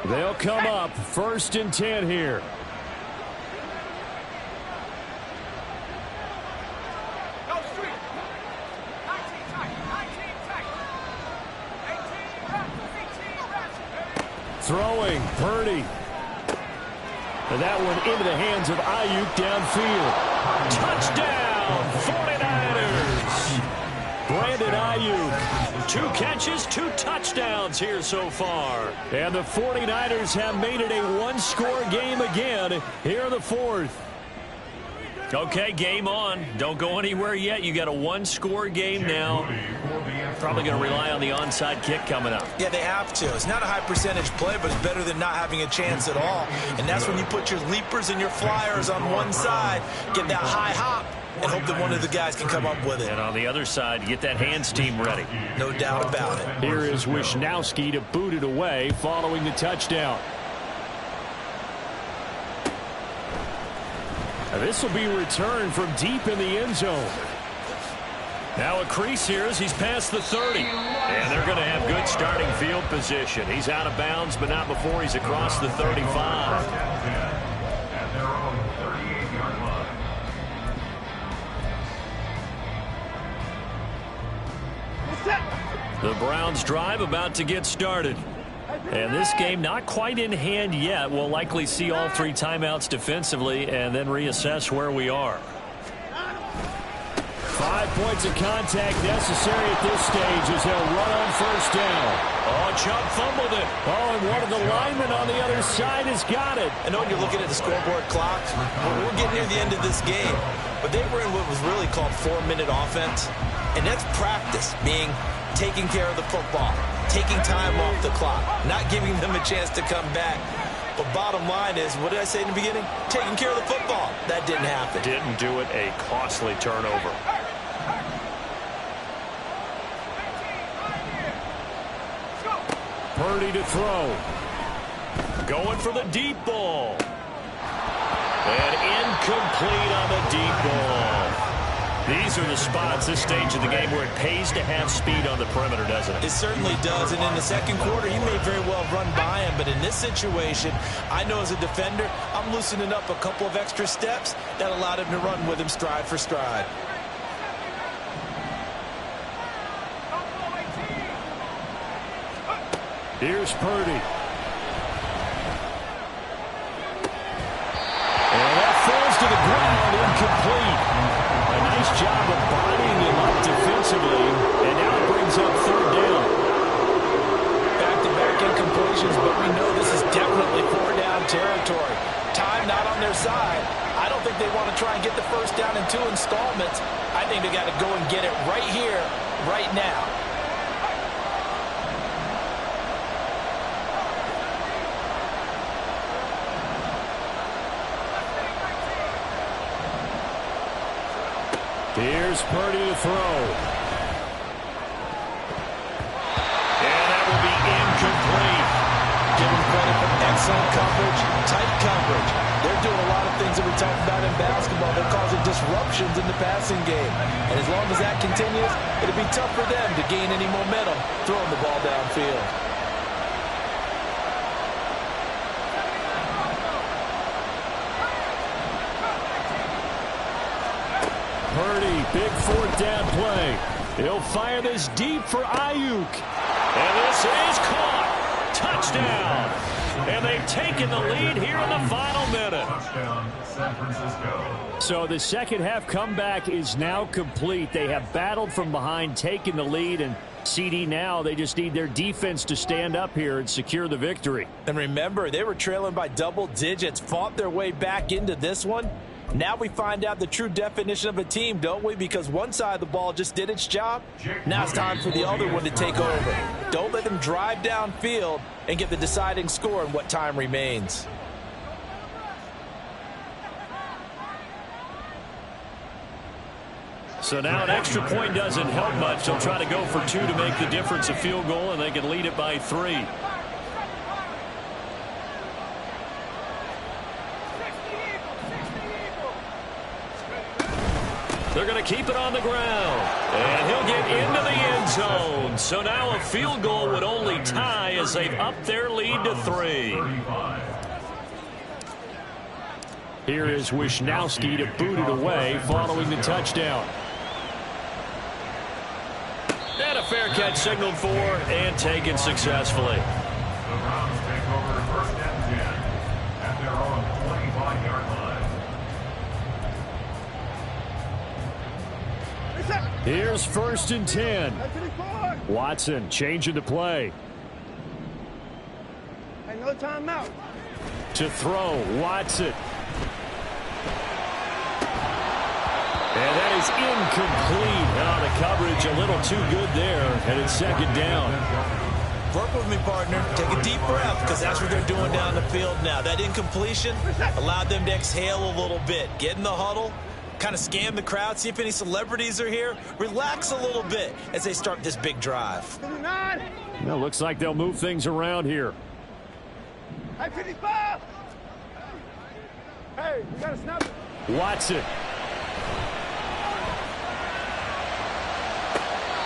[SPEAKER 3] They'll come up first and 10 here. Throwing, Purdy. And that one into the hands of Ayuk downfield. Touchdown, 49ers. Brandon Ayuk, 2 catches, 2 touchdowns here so far. And the 49ers have made it a 1-score game again here in the fourth. Okay, game on. Don't go anywhere yet. You got a 1-score game now.
[SPEAKER 6] Probably going to rely on the onside kick coming up.
[SPEAKER 5] Yeah, they have to. It's not a high percentage play, but it's better than not having a chance at all. And that's when you put your leapers and your flyers on one side, get that high hop, and hope that one of the guys can come up with it.
[SPEAKER 6] And on the other side, get that hands team ready.
[SPEAKER 5] No doubt about it.
[SPEAKER 3] Here is Wisnowski to boot it away following the touchdown. This will be returned from deep in the end zone.
[SPEAKER 6] Now a crease here as he's past the 30. And they're going to have good starting field position. He's out of bounds, but not before he's across the 35.
[SPEAKER 4] At their own 38-yard line.
[SPEAKER 6] The Browns drive about to get started. And this game not quite in hand yet. We'll likely see all 3 timeouts defensively and then reassess where we are.
[SPEAKER 3] 5 points of contact necessary at this stage as they'll run on first down.
[SPEAKER 6] Oh, Chubb fumbled it.
[SPEAKER 3] Oh, and one of the linemen on the other side has got it.
[SPEAKER 5] I know when you're looking at the scoreboard clock, we're getting near the end of this game. But they were in what was really called 4-minute offense. And that's practice, being taking care of the football, taking time off the clock, not giving them a chance to come back. But bottom line is, what did I say in the beginning? Taking care of the football. That didn't happen.
[SPEAKER 6] Didn't do it. A costly turnover.
[SPEAKER 3] Purdy to throw.
[SPEAKER 6] Going for the deep ball. And incomplete on the deep ball. These are the spots, this stage of the game, where it pays to have speed on the perimeter, doesn't it?
[SPEAKER 5] It certainly does. And in the second quarter, he may very well run by him. But in this situation, I know as a defender, I'm loosening up a couple of extra steps that allowed him to run with him stride for stride.
[SPEAKER 3] Here's Purdy. And that falls to the ground, incomplete. A nice job of bodying him up defensively, and now it brings up third down.
[SPEAKER 5] Back-to-back incompletions, but we know this is definitely 4-down territory. Time not on their side. I don't think they want to try and get the first down in 2 installments. I think they got to go and get it right here, right now.
[SPEAKER 3] Here's Purdy to throw.
[SPEAKER 6] And that will be incomplete.
[SPEAKER 5] Give them credit for excellent coverage, tight coverage. They're doing a lot of things that we talked about in basketball. They're causing disruptions in the passing game. And as long as that continues, it'll be tough for them to gain any momentum throwing the ball downfield.
[SPEAKER 3] Purdy, big 4th down play. He'll fire this deep for Ayuk.
[SPEAKER 6] And this is caught. Touchdown. And they've taken the lead here in the final minute.
[SPEAKER 4] Touchdown, San Francisco.
[SPEAKER 3] So the second half comeback is now complete. They have battled from behind, taken the lead, and CD now, they just need their defense to stand up here and secure the victory.
[SPEAKER 5] And remember, they were trailing by double digits, fought their way back into this one. Now we find out the true definition of a team, don't we? Because one side of the ball just did its job. Now it's time for the other one to take over. Don't let them drive downfield and get the deciding score in what time remains.
[SPEAKER 6] So now an extra point doesn't help much. They'll try to go for 2 to make the difference a field goal, and they can lead it by 3. They're going to keep it on the ground. And he'll get into the end zone. So now a field goal would only tie as they've upped their lead to 3.
[SPEAKER 3] Here is Wisnowski to boot it away following the touchdown.
[SPEAKER 6] And a fair catch signaled for and taken successfully.
[SPEAKER 4] The Browns take over 1st and 10 at their own 25-yard line.
[SPEAKER 3] Here's 1st and 10. Watson changing the play.
[SPEAKER 7] Hey, no timeout.
[SPEAKER 3] To throw, Watson.
[SPEAKER 6] And that is incomplete. Oh, the coverage a little too good there, and it's second down.
[SPEAKER 5] Work with me, partner. Take a deep breath, because that's what they're doing down the field now. That incompletion allowed them to exhale a little bit. Get in the huddle, kind of scan the crowd, see if any celebrities are here. Relax a little bit as they start this big drive.
[SPEAKER 6] Well, looks like they'll move things around here.
[SPEAKER 7] Hey, 55! Hey, we got to snap it.
[SPEAKER 6] Watson.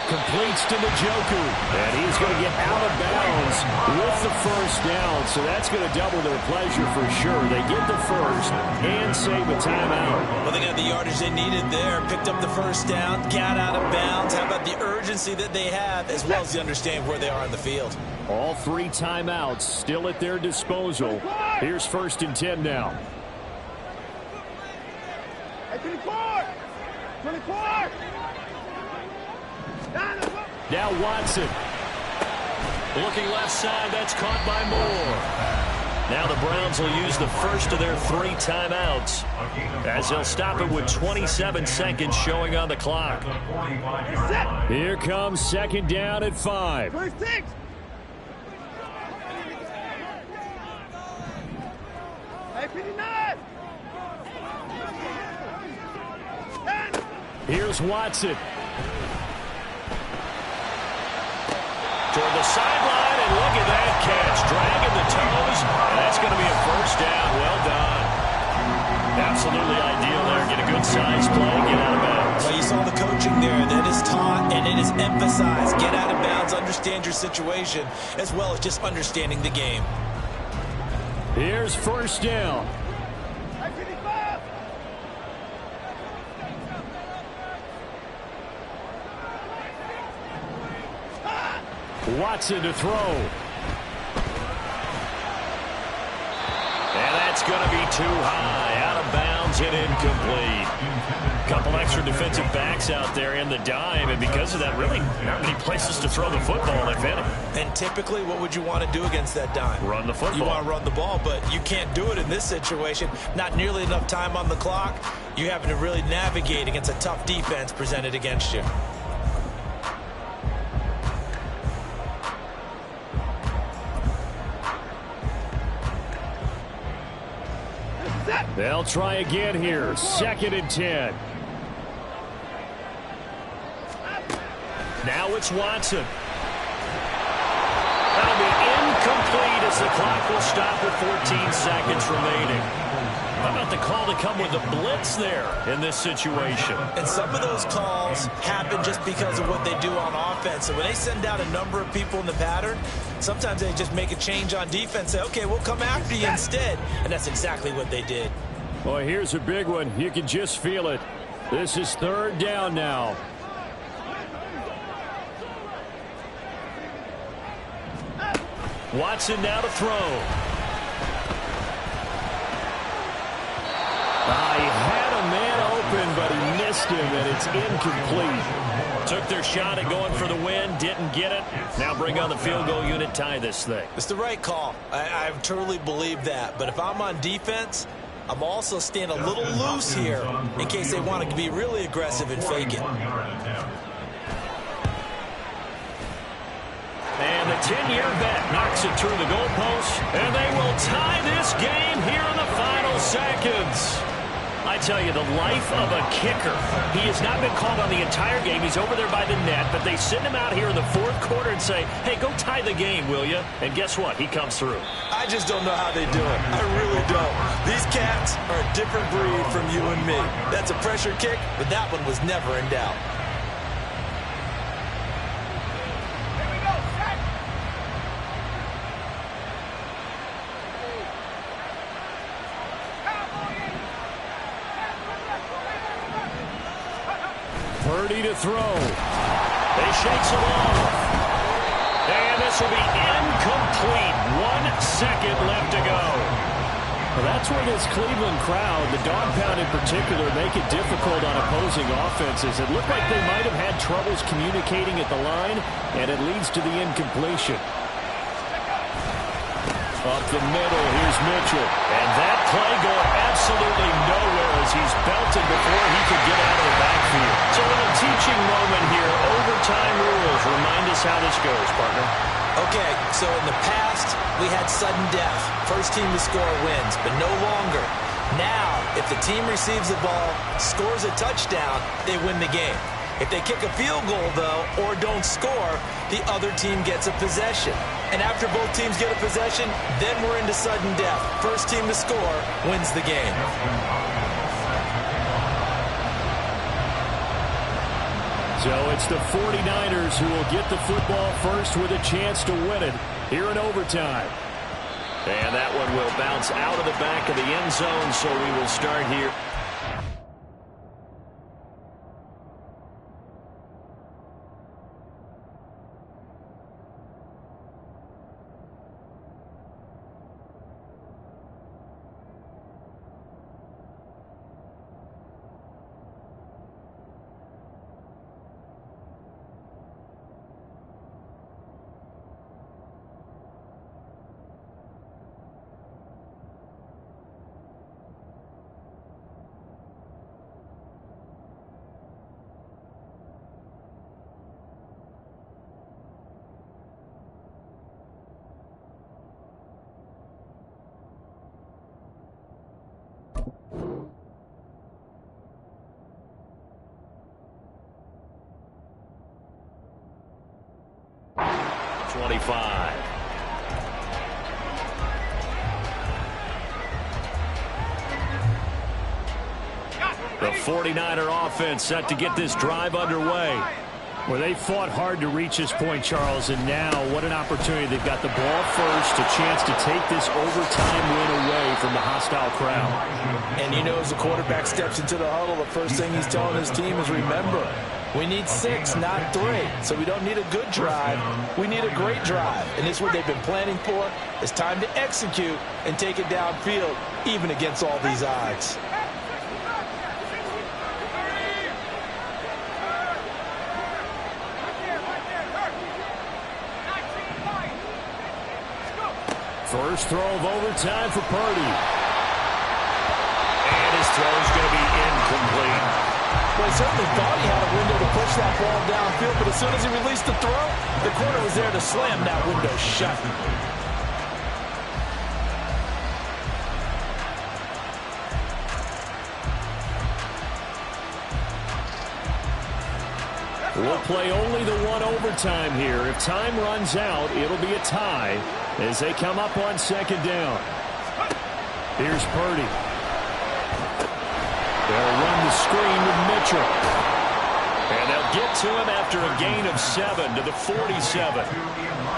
[SPEAKER 6] Completes to Njoku. And he's going to get out of bounds with the first down. So that's going to double their pleasure for sure. They get the first and save a timeout.
[SPEAKER 5] Well, they got the yardage they needed there. Picked up the first down, got out of bounds. How about the urgency that they have, as well as the understanding where they are in the field?
[SPEAKER 6] All 3 timeouts still at their disposal. Here's 1st and 10 now.
[SPEAKER 7] Hey, 24! 24!
[SPEAKER 6] Now Watson. Looking left side, that's caught by Moore. Now the Browns will use the first of their 3 timeouts, as they'll stop it with 27 seconds showing on the clock. Here comes 2nd down at 5.
[SPEAKER 7] 26! Hey, 59!
[SPEAKER 6] Here's Watson. Toward the sideline, and look at that catch. Dragging the toes, and that's going to be a first down. Well done. Absolutely ideal there. Get a good size play, get out of bounds.
[SPEAKER 5] Well, you saw the coaching there. That is taught, and it is emphasized. Get out of bounds, understand your situation, as well as just understanding the game.
[SPEAKER 6] Here's 1st down.
[SPEAKER 7] Hey, 55!
[SPEAKER 6] Watson to throw. And that's going to be too high. Out of bounds and incomplete. Couple extra defensive backs out there in the dime, and because of that, really not many places to throw the football, if any.
[SPEAKER 5] And typically, what would you want to do against that dime?
[SPEAKER 6] Run the football.
[SPEAKER 5] You want to run the ball, but you can't do it in this situation. Not nearly enough time on the clock. You're having to really navigate against a tough defense presented against you.
[SPEAKER 6] They'll try again here. 2nd and 10. Now it's Watson. That'll be incomplete as the clock will stop with 14 seconds remaining. How about the call to come with the blitz there in this situation?
[SPEAKER 5] And some of those calls happen just because of what they do on offense. So when they send out a number of people in the pattern, sometimes they just make a change on defense, say, okay, we'll come after you instead. And that's exactly what they did.
[SPEAKER 6] Well, here's a big one. You can just feel it. This is 3rd down now. Watson now to throw. He had a man open, but he missed him, and it's incomplete. Took their shot at going for the win, didn't get it. Now bring on the field goal unit, tie this thing.
[SPEAKER 5] It's the right call. I truly believe that. But if I'm on defense, I'm also staying a little loose here in case they want to be really aggressive and fake it.
[SPEAKER 6] And the 10-year bet knocks it through the goalpost, and they will tie this game here in the final seconds. I tell you, the life of a kicker. He has not been called on the entire game. He's over there by the net, but they send him out here in the 4th quarter and say, hey, go tie the game, will you? And guess what? He comes through.
[SPEAKER 5] I just don't know how they do it. I really don't. These cats are a different breed from you and me. That's a pressure kick, but that one was never in doubt.
[SPEAKER 6] Purdy to throw. He shakes it off. And this will be incomplete. 1 second left to go. Well, that's where this Cleveland crowd, the dog pound in particular, make it difficult on opposing offenses. It looked like they might have had troubles communicating at the line, and it leads to the incompletion.
[SPEAKER 3] Up the middle, here's Mitchell. And that play going absolutely nowhere as he's belted before he could get out of the backfield. So a little teaching moment here. Overtime rules. Remind us how this goes, partner.
[SPEAKER 5] Okay, so in the past, we had sudden death. First team to score wins, but no longer. Now, if the team receives the ball, scores a touchdown, they win the game. If they kick a field goal, though, or don't score, the other team gets a possession. And after both teams get a possession, then we're into sudden death. First team to score wins the game.
[SPEAKER 3] So it's the 49ers who will get the football first with a chance to win it here in overtime. And that one will bounce out of the back of the end zone, so we will start here. The 49er offense set to get this drive underway. Well, they fought hard to reach this point, Charles, and now what an opportunity. They've got the ball first, a chance to take this overtime win away from the hostile crowd.
[SPEAKER 5] And you know, as the quarterback steps into the huddle, the first thing he's telling his team is, remember, we need 6, not 3. So we don't need a good drive. We need a great drive. And this is what they've been planning for. It's time to execute and take it downfield, even against all these odds.
[SPEAKER 3] First throw of overtime for Purdy. And his throw is going to be incomplete.
[SPEAKER 5] Well, he certainly thought he had a window to push that ball downfield, but as soon as he released the throw, the corner was there to slam that window shut.
[SPEAKER 3] We'll play only the one overtime here. If time runs out, it'll be a tie as they come up on second down. Here's Purdy. They'll run the screen with Mitchell. And they'll get to him after a gain of 7 to the 47.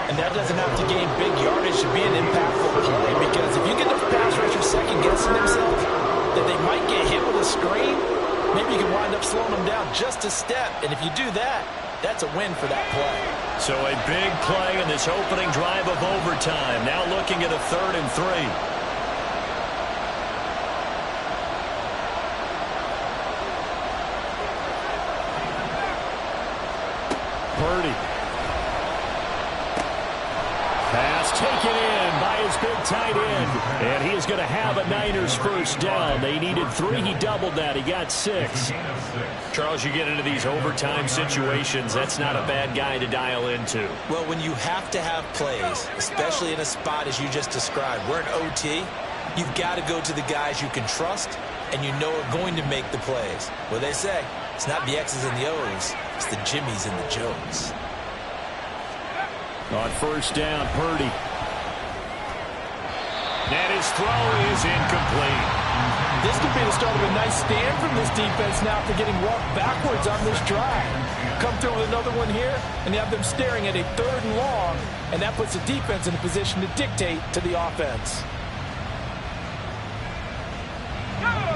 [SPEAKER 5] And that doesn't have to gain big yardage to be an impactful play, because if you get the pass rusher second-guessing themselves that they might get hit with a screen, maybe you can wind up slowing them down just a step. And if you do that, that's a win for that play.
[SPEAKER 3] So a big play in this opening drive of overtime. Now looking at a 3rd and 3. Purdy. Pass taken in by his big tight end. And he is going to have a Niners first down. They needed 3. He doubled that. He got 6. Charles, you get into these overtime situations, that's not a bad guy to dial into.
[SPEAKER 5] Well, when you have to have plays, especially in a spot as you just described, we're in OT, you've got to go to the guys you can trust and you know are going to make the plays. Well, they say, it's not the X's and the O's, it's the Jimmies and the Joes.
[SPEAKER 3] On first down, Purdy. And his throw is incomplete.
[SPEAKER 5] This could be the start of a nice stand from this defense now after getting walked backwards on this drive. Come through with another one here, and you have them staring at a 3rd and long, and that puts the defense in a position to dictate to the offense.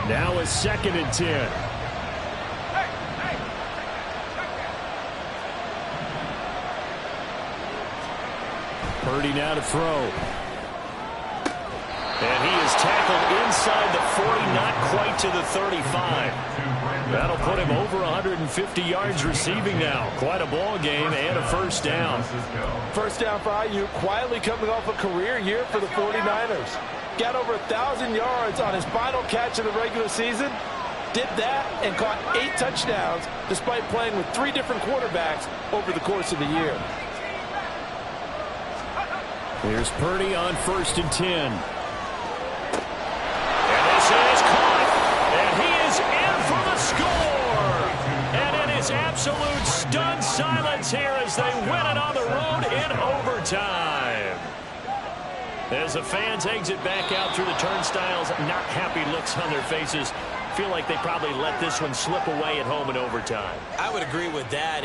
[SPEAKER 3] Now a 2nd and 10. Purdy now to throw. And he is tackled inside the 40, not quite to the 35. That'll put him over 150 yards receiving now. Quite a ball game and a first down.
[SPEAKER 5] First down for Ayuk, quietly coming off a career year for the 49ers. Got over 1,000 yards on his final catch of the regular season. Did that and caught 8 touchdowns despite playing with 3 different quarterbacks over the course of the year.
[SPEAKER 3] Here's Purdy on 1st and 10. And this is caught. And he is in for the score. And it is absolute stunned silence here as they win it on the road in overtime. As the fans exit back out through the turnstiles, not happy looks on their faces. Feel like they probably let this one slip away at home in overtime.
[SPEAKER 8] I would agree with that.